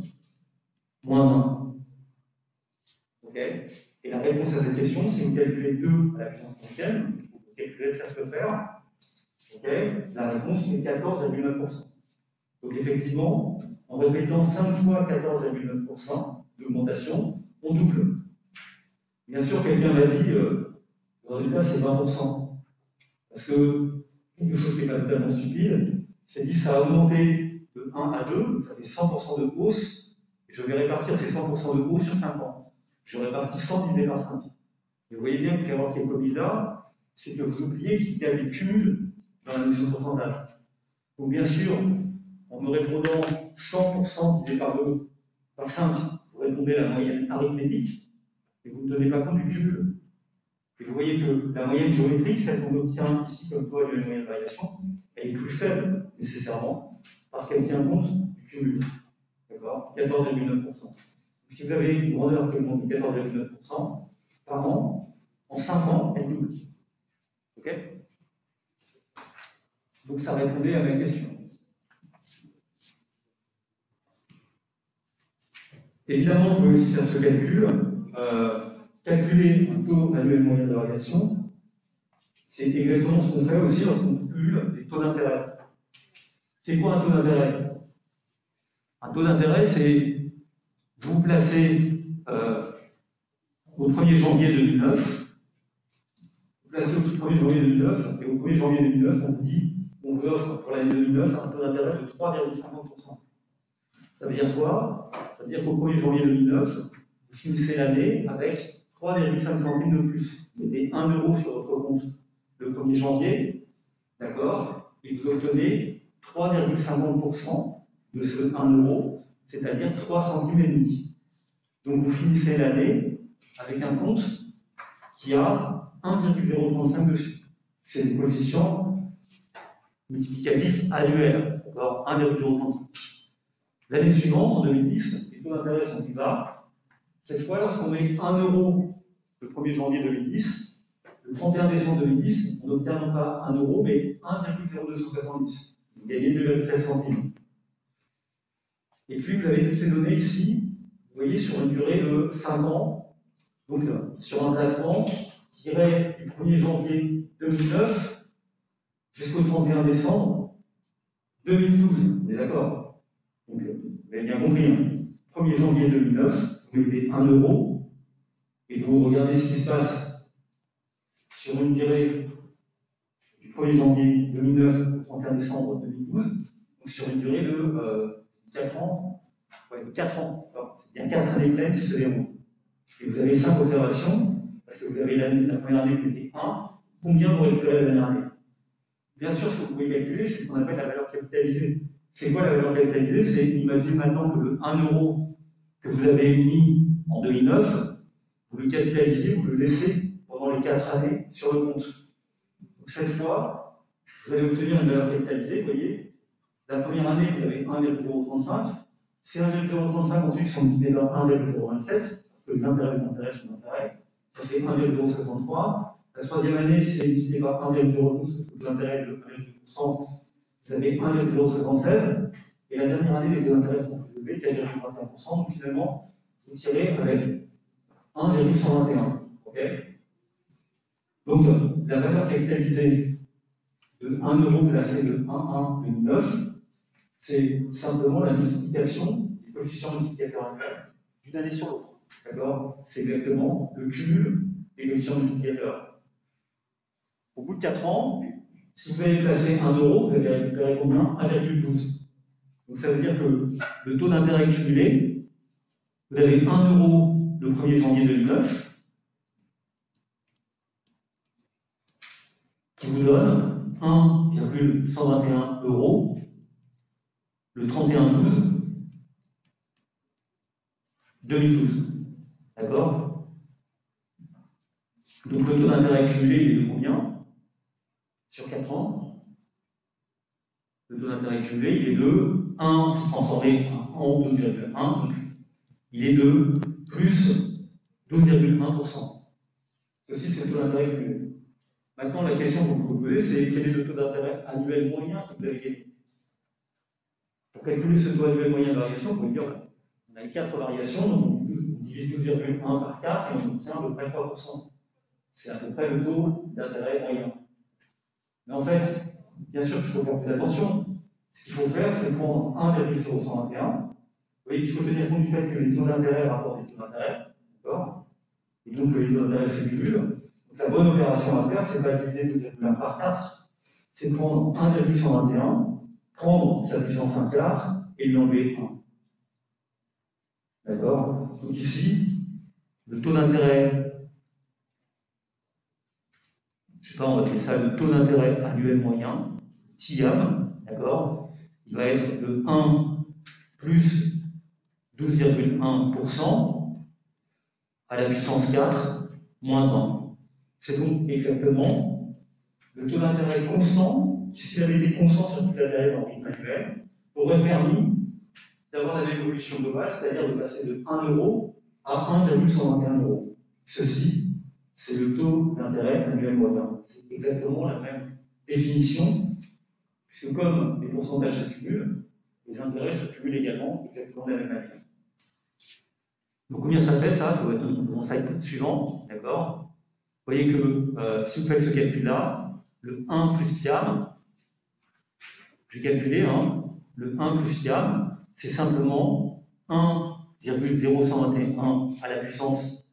moins 1. Ok? Et la réponse à cette question, si vous calculez 2 à la puissance cinquième, vous calculez ça peut faire, ok, la réponse est 14,9%. Donc effectivement, en répétant 5 fois 14,9% d'augmentation, on double. Bien sûr, quelqu'un m'a dit, le résultat c'est 20%. Parce que quelque chose qui n'est pas totalement stupide, c'est dit ça a augmenté de 1 à 2, ça fait 100% de hausse, et je vais répartir ces 100% de hausse sur 5 ans. Je répartis 100 divisé par 5. Et vous voyez bien que l'erreur qui est commise là, c'est que vous oubliez qu'il y a des cumuls dans la notion de pourcentage. Donc bien sûr, en me répondant 100% divisé par 2, par 5, vous répondez la moyenne arithmétique, et vous ne tenez pas compte du cumul. Et vous voyez que la moyenne géométrique, celle qu'on obtient ici comme taux annuel moyen de variation, elle est plus faible nécessairement, parce qu'elle tient compte du cumul. D'accord? 14,9%. Si vous avez une grandeur qui augmente de 14,9% par an, en 5 ans, elle double. Ok? Donc ça répondait à ma question. Évidemment, on peut aussi faire ce calcul. Calculer un taux annuel moyen de variation, c'est exactement ce qu'on fait aussi lorsqu'on calcule des taux d'intérêt. C'est quoi un taux d'intérêt? Un taux d'intérêt, c'est vous placez au 1er janvier 2009, vous placez au 1er janvier 2009, et au 1er janvier 2009, on vous dit, on vous offre pour l'année 2009 un taux d'intérêt de 3,50%. Ça veut dire quoi? Ça veut dire qu'au 1er janvier 2009, vous finissez l'année avec 3,5 centimes de plus. Vous mettez 1 euro sur votre compte le 1er janvier, d'accord? Et vous obtenez 3,50% de ce 1 euro, c'est-à-dire 3 centimes et demi. Donc vous finissez l'année avec un compte qui a 1,035 dessus. C'est le coefficient multiplicatif annuel, d'accord? 1,035. L'année suivante, en 2010, les taux d'intérêt sont plus bas. Cette fois, lorsqu'on met 1 euro le 1er janvier 2010, le 31 décembre 2010, on n'obtient non pas 1 euro, mais 1,0270. Vous gagnez 2,13 centimes. Et puis, vous avez toutes ces données ici, vous voyez, sur une durée de 5 ans. Donc, sur un placement qui irait du 1er janvier 2009 jusqu'au 31 décembre 2012. Vous êtes d'accord? Donc, vous avez bien compris. 1er janvier 2009, vous mettez 1 euro et vous regardez ce qui se passe sur une durée du 1er janvier 2009 au 31 décembre 2012, donc sur une durée de 4 ans. Ouais, 4 ans. C'est bien 4 années pleines qui se déroulent. Et vous avez 5 observations, parce que vous avez la première année qui était 1, combien vous récupérez la dernière année? Bien sûr, ce que vous pouvez calculer, c'est ce qu'on appelle la valeur capitalisée. C'est quoi la valeur capitalisée? C'est, imaginez maintenant que le 1 euro que vous avez mis en 2009, vous le capitalisez, vous le laissez pendant les 4 années sur le compte. Donc cette fois, vous allez obtenir une valeur capitalisée, vous voyez. La première année, vous avez 1,035. Ces 1,035 ensuite sont multipliés par 1,027, parce que les intérêts des intérêts sont d'intérêt. Ça fait 1,063. La troisième année, c'est multiplié par 1,02, parce que les intérêts de 1,2%, vous avez 1,076. Et la dernière année, les taux d'intérêt sont plus élevés, 4,21%. Donc finalement, vous tirez avec 1,121. Okay, donc, la valeur capitalisée de 1 euro placé de 1,1 2009, c'est simplement la multiplication du coefficient multiplicateur annuel d'une année sur l'autre. D'accord? C'est exactement le cumul des coefficients multiplicateurs. Au bout de 4 ans, si vous avez placé 1 euro, vous allez récupérer combien? 1,12. Donc ça veut dire que le taux d'intérêt cumulé, vous avez 1 euro le 1er janvier 2009, qui vous donne 1,121 euros le 31/12 2012. D'accord? Donc le taux d'intérêt cumulé, il est de combien? Sur 4 ans, le taux d'intérêt cumulé, il est de 1, c'est transformé en 12,1, donc il est de plus 12,1%. Ceci, c'est le taux d'intérêt cumulé. Maintenant, la question que vous pouvez poser, c'est quel est le taux d'intérêt annuel moyen que vous avez gagné? Pour calculer ce taux annuel moyen de variation, vous pouvez dire, on a 4 variations, donc on divise 12,1 par 4 et on obtient à peu près 3%. C'est à peu près le taux d'intérêt moyen. Mais en fait, bien sûr qu'il faut faire plus attention. Ce qu'il faut faire, c'est prendre 1,0121. Vous voyez qu'il faut tenir compte du fait que les taux d'intérêt rapportent des taux d'intérêt. D'accord? Et donc les taux d'intérêt se cumulent. Donc la bonne opération à faire, c'est pas diviser 12,1 par 4, c'est prendre 1,121, prendre sa puissance 1 quart et lui enlever 1. D'accord? Donc ici, le taux d'intérêt, je sais pas, on va appeler ça le taux d'intérêt annuel moyen, TIAM, d'accord? Il va être de 1 plus 12,1% à la puissance 4 moins 1. C'est donc exactement le taux d'intérêt constant qui, s'il avait été constant sur toute la période en rythme annuel, aurait permis d'avoir la même évolution globale, c'est-à-dire de passer de 1 euro à 1,121 euros. Ceci, c'est le taux d'intérêt annuel moyen. C'est exactement la même définition, puisque comme les pourcentages se cumulent, les intérêts se cumulent également exactement de la même manière. Donc combien ça fait ça? Ça va être mon slide suivant, d'accord? Vous voyez que si vous faites ce calcul-là, le 1 plus TIAM, j'ai calculé, le 1 plus TIAM, c'est simplement 1,0121 à la puissance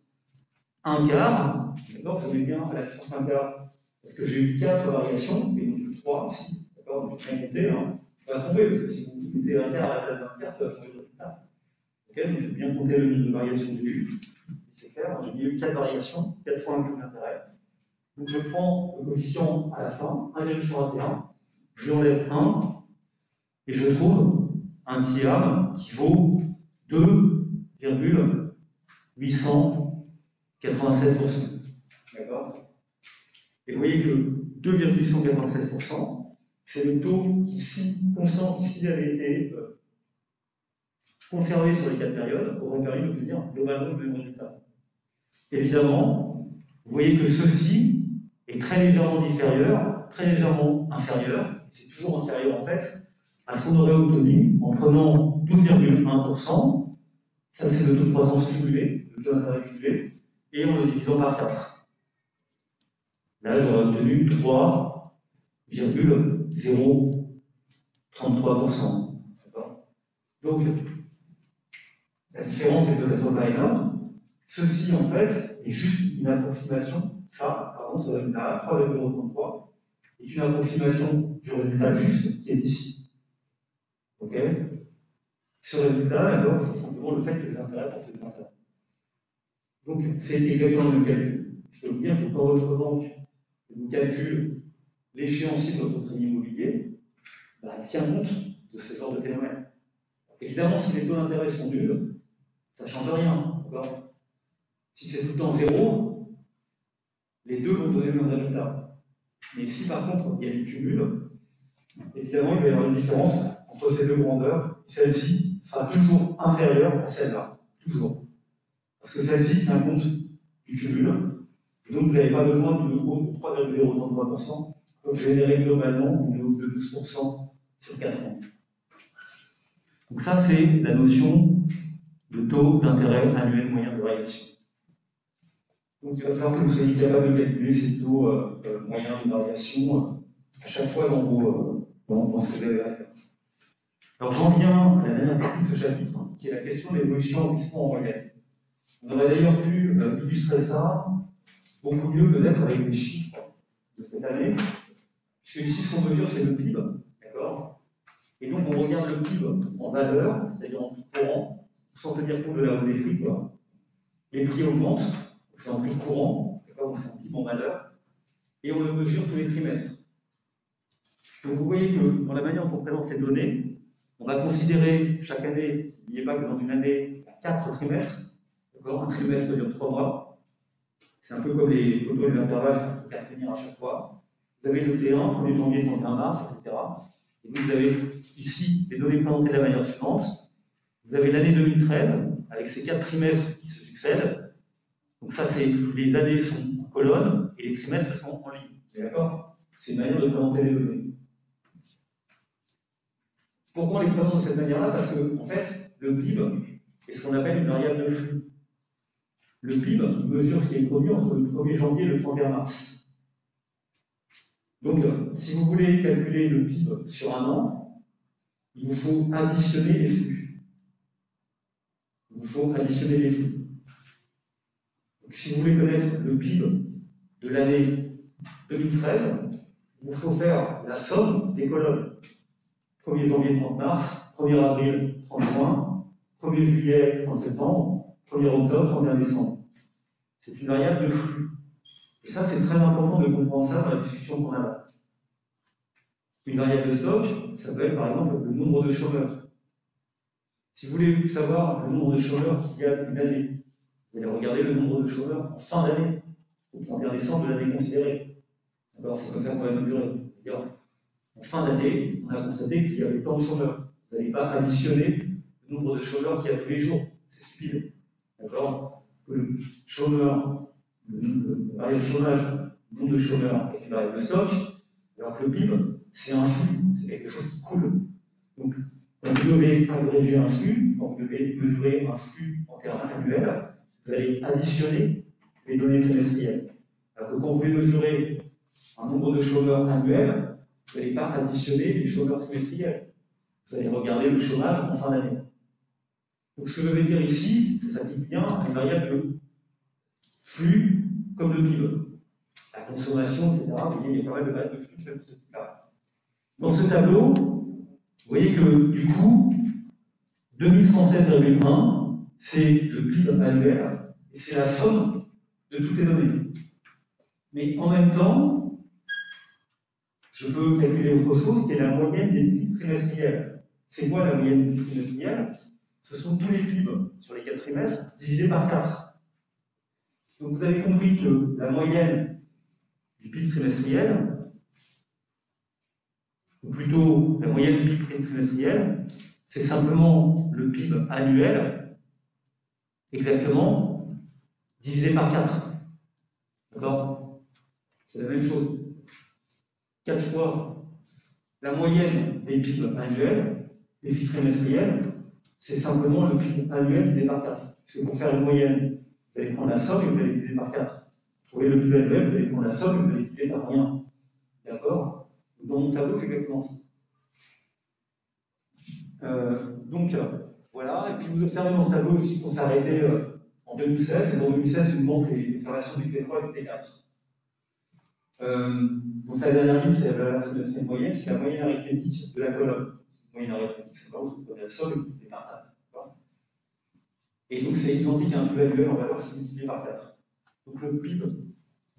1 quart, d'accord? Je mets bien à la puissance 1 quart, parce que j'ai eu 4 variations, et non plus 3 ici, d'accord? Donc je vais compter, on va se tromper, parce que si vous mettez 1 quart à la place d'un quart, ça va changer le résultat. Ok? Donc je vais bien compter le nombre de variations que j'ai eues. C'est clair, j'ai eu 4 variations, 4 fois un cube d'intérêt. Donc je prends le coefficient à la fin, 1,121, je enlève 1, et je trouve un TIAM qui vaut 2,887%. D'accord? Et vous voyez que 2,887%, c'est le taux qui, si constant, qui avait été conservés sur les 4 périodes auraient permis d'obtenir globalement le même résultat. Évidemment, vous voyez que ceci est très légèrement différent, très légèrement inférieur, c'est toujours inférieur en fait, à ce qu'on aurait obtenu en prenant 12,1%, ça c'est le taux de croissance cumulé, le taux d'intérêt cumulé, et en le divisant par 4. Là, j'aurais obtenu 3,033%. Donc, la différence est peut-être pas énorme. Ceci, en fait, est juste une approximation. Ça, pardon, ce résultat 3,033 est une approximation du résultat juste qui est ici. Ok? Ce résultat, d'abord, c'est simplement le fait que les intérêts portent des intérêts. Donc, c'est exactement le calcul. Je peux vous dire que quand votre banque vous calcule l'échéancier de votre crédit immobilier, elle tient compte de ce genre de phénomène. Évidemment, si les taux d'intérêt sont nuls, ça ne change rien. Si c'est tout le temps 0, les deux vont donner le même résultat. Mais si par contre il y a du cumul, évidemment il va y avoir une différence entre ces deux grandeurs. Celle-ci sera toujours inférieure à celle-là. Toujours. Parce que celle-ci tient compte du cumul. Et donc vous n'avez pas besoin d'une hausse de 3,033% pour générer globalement une hausse de 12% sur 4 ans. Donc ça, c'est la notion de taux d'intérêt annuel moyen de variation. Donc il va falloir que vous soyez capable de calculer ces taux moyens de variation à chaque fois dans ce que vous avez à faire. Alors j'en viens à la dernière partie de ce chapitre, qui est la question de l'évolution en glissement en moyenne. On aurait d'ailleurs pu illustrer ça beaucoup mieux peut-être avec les chiffres de cette année, puisque ici ce qu'on mesure c'est le PIB, d'accord? Et donc on regarde le PIB en valeur, c'est-à-dire en prix courant, sans tenir compte de la hausse des prix, quoi. Les prix augmentent, c'est en prix courant, d'accord, c'est en PIB en valeur, et on le mesure tous les trimestres. Donc vous voyez que dans la manière dont on présente ces données, on va considérer chaque année, n'oubliez pas que dans une année, il y a 4 trimestres, d'accord, un trimestre dure 3 mois, c'est un peu comme les photos de l'intervalle, ça peut intervenir à chaque fois. Vous avez le T1, 1er janvier, 31 mars, etc. Et vous avez ici les données présentées de la manière suivante. Vous avez l'année 2013, avec ces 4 trimestres qui se succèdent. Donc ça, c'est les années sont en colonne et les trimestres sont en ligne. D'accord? C'est une manière de présenter les données. Pourquoi on les présente de cette manière-là? Parce que, en fait, le PIB est ce qu'on appelle une variable de flux. Le PIB mesure ce qui est produit entre le 1er janvier et le 31 mars. Donc, si vous voulez calculer le PIB sur un an, il vous faut additionner les flux. Il vous faut additionner les flux. Donc, si vous voulez connaître le PIB de l'année 2013, il vous faut faire la somme des colonnes. 1er janvier, 30 mars, 1er avril, 30 juin, 1er juillet, 30 septembre, 1er octobre, 31 décembre. C'est une variable de flux. Et ça, c'est très important de comprendre ça dans la discussion qu'on a là. Une variable de stock, ça peut être par exemple le nombre de chômeurs. Si vous voulez savoir le nombre de chômeurs qu'il y a une année, vous allez regarder le nombre de chômeurs en fin d'année, au 31 décembre de l'année considérée. Alors c'est comme ça qu'on va mesurer. En fin d'année, on a constaté qu'il y avait tant de chômeurs. Vous n'allez pas additionner le nombre de chômeurs qu'il y a tous les jours. C'est stupide. D'accord? Que le chômeur, le variable de chômage, le nombre de chômeurs est une variable de stock, alors que le PIB, c'est un flux, c'est quelque chose qui coule. Donc, quand vous devez agréger un flux, quand vous devez mesurer un flux en termes annuels, vous allez additionner les données trimestrielles. Alors que quand vous voulez mesurer un nombre de chômeurs annuels, vous n'allez pas additionner les chômeurs trimestriels. Vous allez regarder le chômage en fin d'année. Donc ce que je vais dire ici, ça s'applique bien à une variable de flux comme le PIB. La consommation, etc. Vous voyez, il y a pas mal de variables de flux de ce type-là. Dans ce tableau, vous voyez que du coup, 2116,1, c'est le PIB annuel et c'est la somme de toutes les données. Mais en même temps, je peux calculer autre chose qui est la moyenne des PIB trimestriels. C'est quoi la moyenne des PIB trimestriels? Ce sont tous les PIB sur les 4 trimestres divisés par 4. Donc vous avez compris que la moyenne du PIB trimestriel, ou plutôt la moyenne du PIB trimestriel, c'est simplement le PIB annuel, exactement, divisé par 4. D'accord? C'est la même chose. 4 fois la moyenne des PIB annuels, des PIB trimestriels, c'est simplement le PIB annuel divisé par 4. Parce que pour faire une moyenne, vous allez prendre la somme et vous allez diviser par 4. Pour trouver le PIB annuel, vous allez prendre la somme et vous allez diviser par rien. D'accord? Dans mon tableau, c'est exactement ça. Voilà. Et puis vous observez dans ce tableau aussi qu'on s'est arrêté en 2016. Et dans 2016, il nous manque les observations du T3 et du T4. Donc la dernière ligne, c'est la valeur trimestrielle moyenne, c'est la moyenne arithmétique de la colonne. Moyenne arithmétique, c'est là où vous prenez la somme et vous divisez par 4. Et donc c'est identique à un PIB annuel en valeur, c'est multiplié par 4. Donc le PIB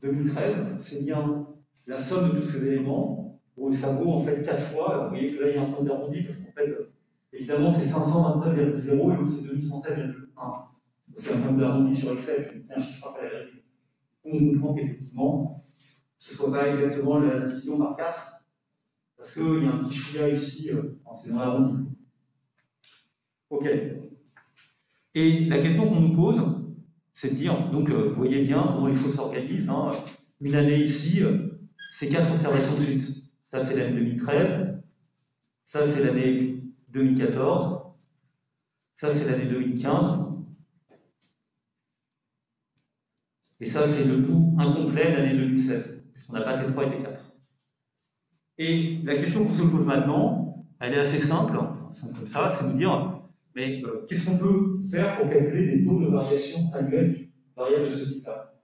2013, c'est bien la somme de tous ces éléments, où ça vaut en fait 4 fois. Alors vous voyez que là il y a un point d'arrondi, parce qu'en fait, évidemment c'est 529,0 et l'autre c'est 2116,1. Parce qu'il y a un point d'arrondi sur Excel, puis un chiffre après la vérité. On comprend qu'effectivement, ce ne soit pas exactement la division par 4, parce qu'il y a un petit chouïa ici, c'est dans l'arrondi. Ok. Et la question qu'on nous pose, c'est de dire, donc vous voyez bien comment les choses s'organisent. Hein. Une année ici, c'est 4 observations de suite. Ça, c'est l'année 2013. Ça, c'est l'année 2014. Ça, c'est l'année 2015. Et ça, c'est le tout incomplet, l'année 2016, puisqu'on n'a pas T3 et T4. Et la question qu'on se pose maintenant, elle est assez simple, comme ça, c'est de dire, mais qu'est-ce qu'on peut faire pour calculer des taux de variation annuels variables de ce type-là?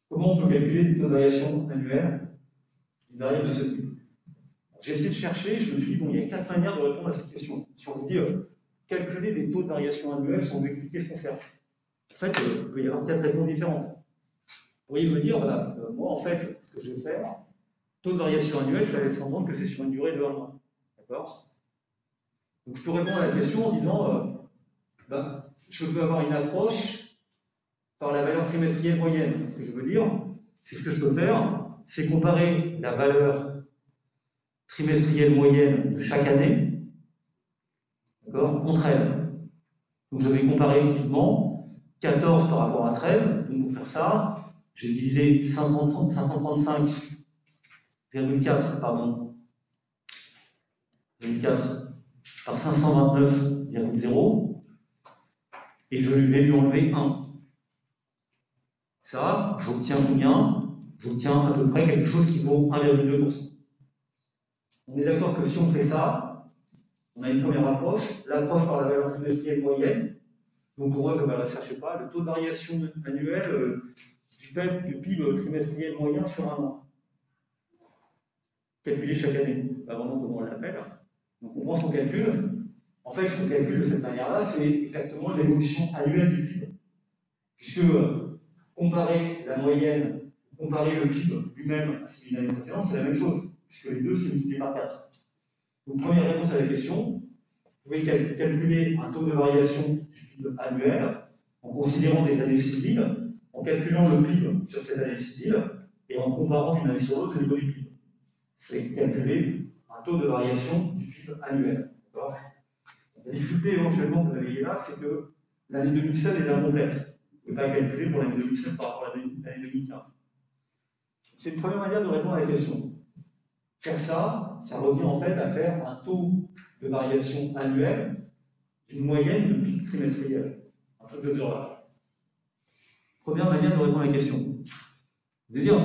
Comment on peut calculer des taux de variation annuels d'une variable de ce type? J'ai essayé de chercher, je me suis dit, bon, il y a 4 manières de répondre à cette question. Si on vous dit calculer des taux de variation annuels sans vous expliquer ce qu'on cherche. En fait, il peut y avoir 4 réponses différentes. Vous pourriez me dire, voilà, moi, en fait, ce que je vais faire, taux de variation annuelle, ça laisse entendre que c'est sur une durée de 1 an. D'accord? Donc, je peux répondre à la question en disant, je peux avoir une approche par la valeur trimestrielle moyenne. Ce que je veux dire, c'est ce que je peux faire, c'est comparer la valeur trimestrielle moyenne de chaque année, d'accord, entre elles. Donc, je vais comparer typiquement 14 par rapport à 13. Donc, pour faire ça, j'ai divisé 535,4 par 529,0 et je vais lui enlever 1. Ça, j'obtiens combien? J'obtiens à peu près quelque chose qui vaut 1,2%. On est d'accord que si on fait ça, on a une première approche, l'approche par la valeur trimestrielle moyenne. Donc pour moi, je ne vais la chercher pas, le taux de variation annuel du PIB trimestriel moyen sur un an. Calculé chaque année, pas vraiment comment on l'appelle. Donc on prend son calcul. En fait, ce qu'on calcule de cette manière-là, c'est exactement l'évolution annuelle du PIB. Puisque comparer la moyenne, comparer le PIB lui-même à celui de l'année précédente, c'est la même chose, puisque les deux, c'est multiplié par 4. Donc première réponse à la question, vous pouvez calculer un taux de variation du PIB annuel en considérant des années civiles, en calculant le PIB sur ces années civiles, et en comparant d'une année sur l'autre le niveau du PIB. C'est calculer un taux de variation du PIB annuel. La difficulté éventuellement que vous avez là, c'est que l'année 2016 est incomplète. Vous ne pouvez pas calculer pour l'année 2016 par rapport à l'année 2015. C'est une première manière de répondre à la question. Faire ça, ça revient en fait à faire un taux de variation annuelle d'une moyenne de PIB trimestriel. Un truc de ce genre-là. Première manière de répondre à la question. Je veux dire,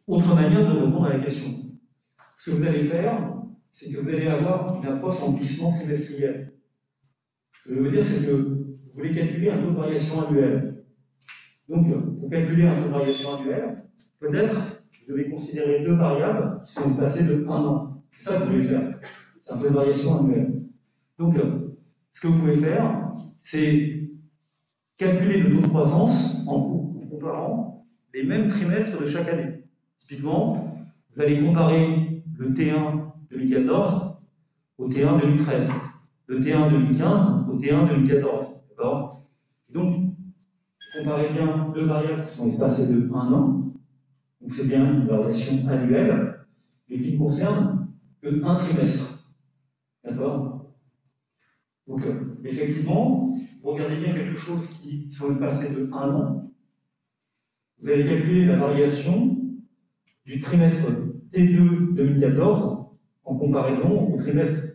autre manière de répondre à la question. Ce que vous allez faire, c'est que vous allez avoir une approche en glissement trimestriel. Ce que je veux dire, c'est que vous voulez calculer un taux de variation annuel. Donc, pour calculer un taux de variation annuel, peut-être vous devez considérer 2 variables qui sont espacées de 1 an. C'est ça que vous voulez faire. C'est un taux de variation annuelle. Donc, ce que vous pouvez faire, c'est calculer le taux de croissance en comparant les mêmes trimestres de chaque année. Typiquement, vous allez comparer le T1 2014 au T1 2013, le T1 2015 au T1 2014. D'accord? Donc, comparez bien 2 variables qui sont espacées de 1 an. Donc, c'est bien une variation annuelle, mais qui ne concerne que 1 trimestre. D'accord? Donc, effectivement, vous regardez bien quelque chose qui, sur le passé de 1 an, vous allez calculer la variation du trimestre T2 2014 en comparaison au trimestre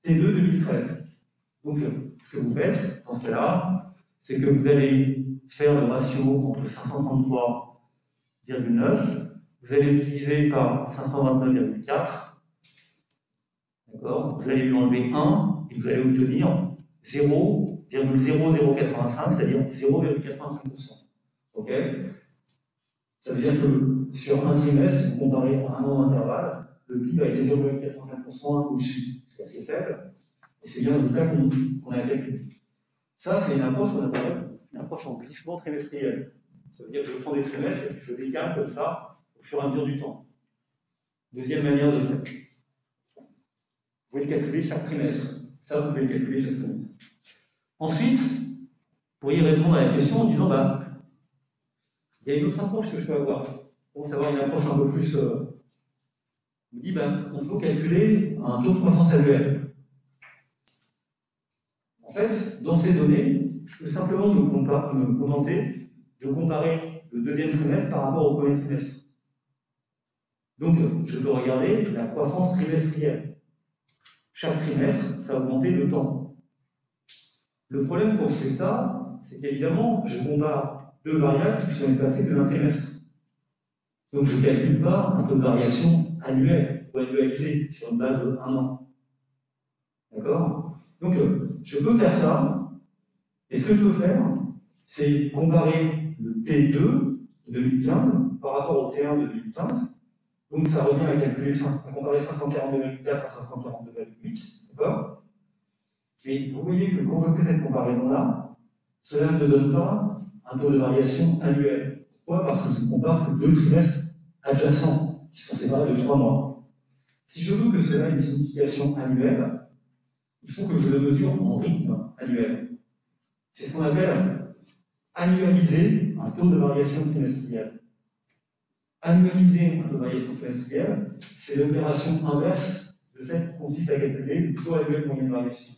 T2 2013. Donc, ce que vous faites dans ce cas-là, c'est que vous allez faire le ratio entre 533,9, vous allez le diviser par 529,4, d'accord? Vous allez lui enlever 1 et vous allez obtenir 0,0085, c'est-à-dire 0,85%. Ok? Ça veut dire que sur un trimestre, si vous comparez à un an d'intervalle, le PIB a été 0,85% au-dessus. C'est assez faible. Et c'est bien le résultat qu'on a calculé. Ça, c'est une approche qu'on appelle une approche en glissement trimestriel. Ça veut dire que je prends des trimestres et je décale comme ça au fur et à mesure du temps. Deuxième manière de faire. Vous pouvez le calculer chaque trimestre. Ça, vous pouvez le calculer chaque trimestre. Ensuite, vous pourriez répondre à la question en disant, bah, il y a une autre approche que je peux avoir. Pour savoir une approche un peu plus. On me dit, ben, on peut calculer un taux de croissance annuel. En fait, dans ces données, je peux simplement me contenter de comparer le deuxième trimestre par rapport au premier trimestre. Donc, je peux regarder la croissance trimestrielle. Chaque trimestre, ça a augmenté de temps. Le problème quand je fais ça, c'est qu'évidemment, je compare deux variables qui sont espacées de l'un trimestre. Donc, je ne calcule pas un taux de variation annuel ou annualisé sur une base de 1 an. D'accord? Donc, je peux faire ça, et ce que je peux faire, c'est comparer le T2 de 2015 par rapport au T1 de 2015. Donc, ça revient à calculer, à comparer 542,4 à 542,8. D'accord? Et vous voyez que quand je fais cette comparaison-là, cela ne donne pas un taux de variation annuel. Pourquoi? Parce que je ne compare que deux trimestres adjacents, qui sont séparés de 3 mois. Si je veux que cela ait une signification annuelle, il faut que je le mesure en rythme annuel. C'est ce qu'on appelle annualiser un taux de variation trimestrielle. Annualiser un taux de variation trimestrielle, c'est l'opération inverse de celle qui consiste à calculer le taux annuel moyen de variation.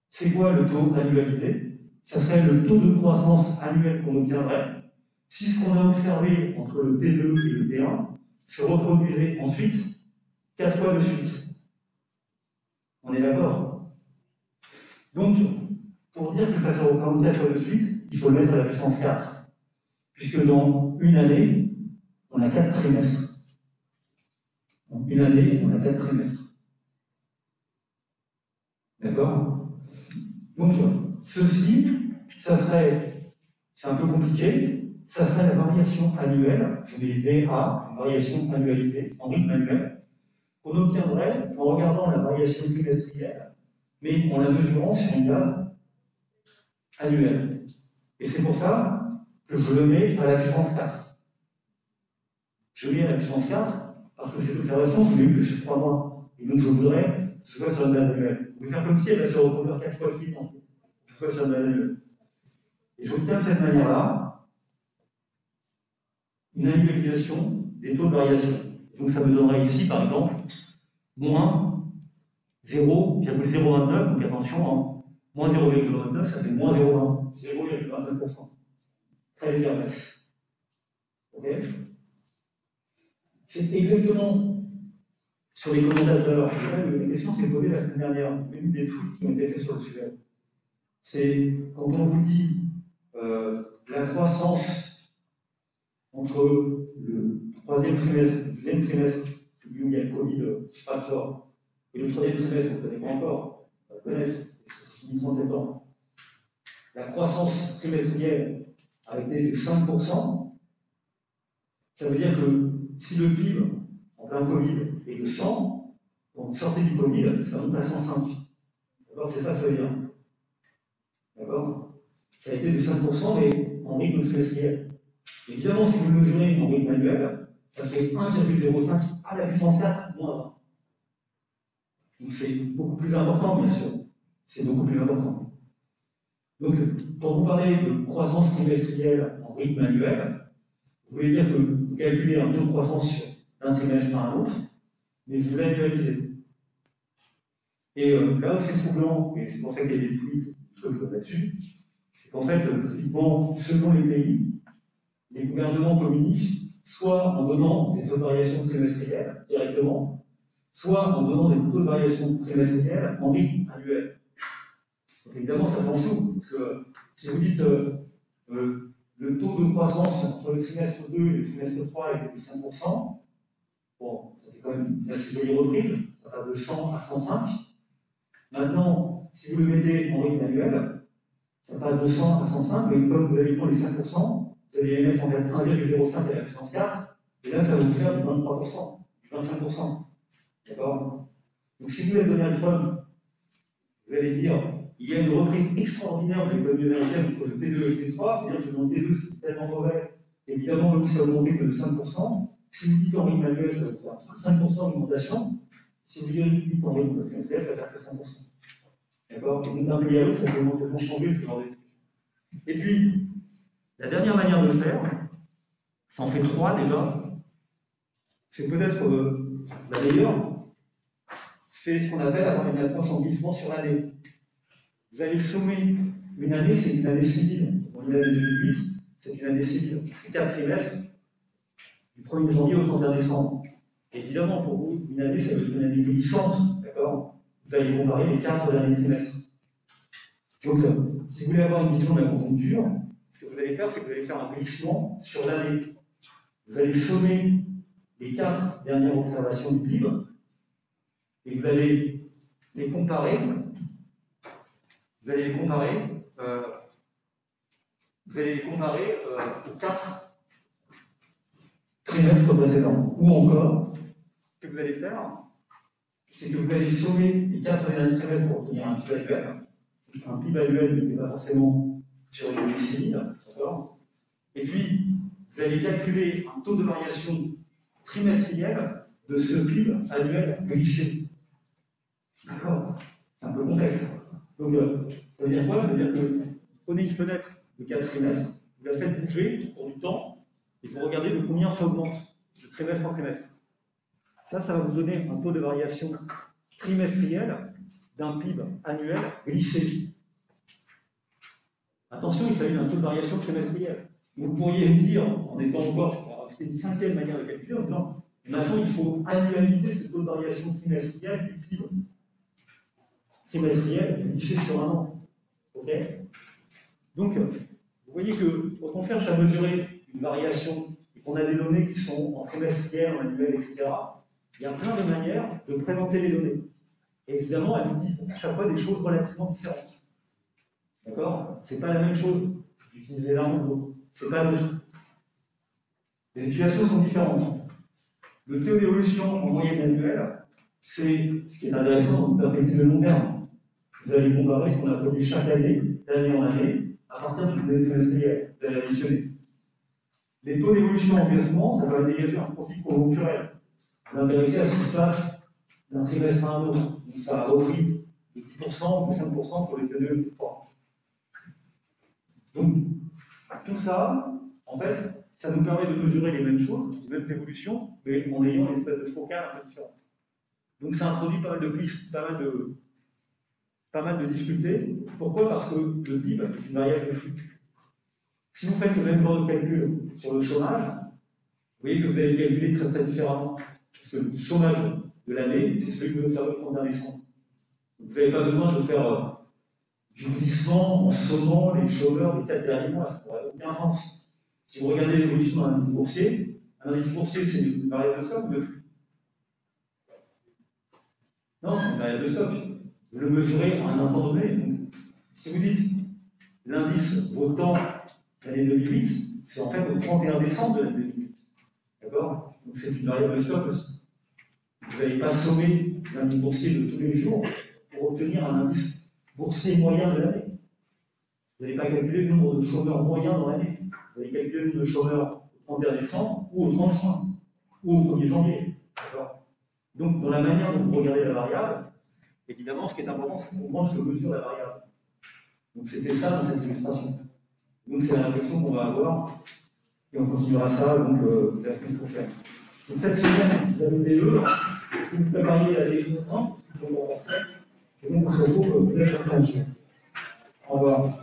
C'est quoi le taux annualisé? Ça serait le taux de croissance annuel qu'on obtiendrait si ce qu'on a observé entre le T2 et le T1 se reproduisait ensuite 4 fois de suite. On est d'accord? Donc, pour dire que ça se représente 4 fois de suite, il faut le mettre à la puissance 4. Puisque dans une année, on a 4 trimestres. Dans une année, on a 4 trimestres. D'accord? Donc, ceci, ça serait, c'est un peu compliqué, ça serait la variation annuelle, je vais VA, une variation annualisée, en rythme annuel, qu'on obtiendrait en regardant la variation trimestrielle, mais en la mesurant sur une base annuelle. Et c'est pour ça que je le mets à la puissance 4. Je mets à la puissance 4 parce que cette observation, je l'ai eue que sur 3 mois. Et donc je voudrais que ce soit sur une base annuelle. Je vais faire comme si elle va se reproduire 4 fois de suite en fait, que ce soit sur une base annuelle. Et j'obtiens de cette manière-là une annualisation des taux de variation. Donc ça me donnerait ici, par exemple, moins 0,029, donc attention, hein, moins 0,29, ça fait moins 0,29%. Très légère baisse. Ok? C'est exactement sur les commentateurs. La question s'est posée la semaine dernière. Une des trucs qui ont été faits sur le sujet. C'est quand on vous dit la croissance entre le troisième trimestre, le deuxième trimestre, celui où il y a le Covid pas fort, et le troisième trimestre, on ne connaît pas encore, on va le connaître, c'est fini 30 septembre. La croissance trimestrielle a été de 5%. Ça veut dire que si le PIB en plein Covid est de 100, quand vous sortez du Covid, ça monte à 105. D'accord? C'est ça que ça veut dire. D'accord? Ça a été de 5%, mais en rythme trimestriel. Évidemment, si vous le mesurez en rythme annuel, ça fait 1,05 à la puissance 4 moins 1. Donc c'est beaucoup plus important, bien sûr. C'est beaucoup plus important. Donc, pour vous parler de croissance trimestrielle en rythme annuel, vous voulez dire que vous calculez un taux de croissance sur d'un trimestre à un autre, mais vous l'annualisez. Et là où c'est troublant, et c'est pour ça qu'il y a des trucs là-dessus, c'est qu'en fait, typiquement, selon les pays, les gouvernements communiquent soit en donnant des taux de variation trimestriels directement, soit en donnant des taux de variation trimestriels en rythme annuel. Donc évidemment, ça change tout, parce que si vous dites le taux de croissance entre le trimestre 2 et le trimestre 3 est de 5%, bon, ça fait quand même une assez jolie reprise, ça va de 100 à 105. Maintenant, si vous le mettez en rythme annuel, ça passe de 100 à 105, mais comme vous avez pris les 5%, vous allez les mettre en fait 1,05 à la puissance 4, et là, ça va vous faire du 23%, du 25%. D'accord? Donc si vous êtes Donald Trump, vous allez dire, il y a une reprise extraordinaire de l'économie américaine entre le T2 et le T3, c'est-à-dire que dans le T2, c'est tellement mauvais, évidemment, même si ça a augmenté que de 5%, si vous dites en rythme annuel, ça va faire 5% d'augmentation, si vous dites en rythme trimestriel, ça va faire que 5%. D'accord? Donc d'un pays à l'autre, ça peut éventuellement changer ce genre de truc. Et puis, la dernière manière de faire, ça en fait 3 déjà, c'est peut-être la meilleure, c'est ce qu'on appelle avoir une approche en glissement sur l'année. Vous allez sommer une année, c'est une année civile. Bon, l'année 2008, c'est une année civile. C'est 4 trimestres, du 1er janvier au 31 décembre. Évidemment, pour vous, une année, ça veut dire une année glissante, d'accord? Vous allez comparer les 4 derniers trimestres. Donc, si vous voulez avoir une vision de la conjoncture, ce que vous allez faire, c'est que vous allez faire un glissement sur l'année. Vous allez sommer les 4 dernières observations du PIB et vous allez les comparer. Vous allez les comparer aux 4 trimestres précédents. Ou encore, ce que vous allez faire, c'est que vous allez sommer les 4 derniers trimestres pour obtenir un PIB annuel. Un PIB annuel n'est pas forcément sur une année civile, d'accord? Et puis, vous allez calculer un taux de variation trimestriel de ce PIB annuel glissé. D'accord? C'est un peu complexe. Donc, ça veut dire quoi? Ça veut dire que vous prenez une fenêtre de 4 trimestres, vous la faites bouger au cours du temps, et vous regardez de combien ça augmente, de trimestre en trimestre. Ça va vous donner un taux de variation trimestriel d'un PIB annuel glissé. Attention, il s'agit d'un taux de variation trimestriel. Vous pourriez dire, en étant encore, on va rajouter une 5e manière de calculer, en disant, maintenant il faut annualiser ce taux de variation trimestriel du PIB trimestriel glissé sur un an. Ok? Donc, vous voyez que quand on cherche à mesurer une variation et qu'on a des données qui sont en trimestriel, en annuel, etc., il y a plein de manières de présenter les données. Et évidemment, elles nous disent à chaque fois des choses relativement différentes. D'accord? C'est pas la même chose d'utiliser l'un ou l'autre. C'est pas l'autre. Les situations sont différentes. Le taux d'évolution en moyenne annuelle, c'est ce qui est intéressant dans une perspective de long terme. Vous allez comparer ce qu'on a produit chaque année, d'année en année, à partir du données trimestrielles. Vous allez additionner. Les taux d'évolution en baissement, ça va dégager un profil conjoncturel. Vous vous intéressez à ce qui se passe d'un trimestre à un autre. Donc ça a repris de 10% ou de 5% pour les T2 et les T3. Donc, tout ça, en fait, ça nous permet de mesurer les mêmes choses, les mêmes évolutions, mais en ayant une espèce de focale un peu différente. Donc ça introduit pas mal de difficultés. Pourquoi? Parce que le PIB est une variable de flux. Si vous faites le même genre de calcul sur le chômage, vous voyez que vous allez calculer très très différemment. Parce que le chômage de l'année, c'est celui que vous observez au 31 décembre. Vous n'avez pas besoin de faire du glissement en sommant les chômeurs des 4 derniers mois. Ça n'aurait aucun sens. Si vous regardez l'évolution d'un indice boursier, un indice boursier, c'est une variable de stock ou de flux? Non, c'est une variable de stock. Vous le mesurez à un instant donné. Donc, si vous dites l'indice vaut tant l'année 2008, c'est en fait au 31 décembre de l'année 2008. D'accord? Donc c'est une variable de stock aussi. Vous n'allez pas sommer l'indice boursier de tous les jours pour obtenir un indice boursier moyen de l'année. Vous n'allez pas calculer le nombre de chômeurs moyens dans l'année. Vous allez calculer le nombre de chômeurs au 31 décembre ou au 30 juin ou au 1er janvier. Donc, dans la manière dont vous regardez la variable, évidemment, ce qui est important, c'est de comprendre ce que mesure la variable. Donc, c'était ça dans cette illustration. Donc, c'est la réflexion qu'on va avoir et on continuera ça donc, la semaine prochaine. Donc, cette semaine, vous avez des jeux. Si vous préparez la série 1, donc on va faire. Et donc on se retrouve peut-être après un jour. Au revoir.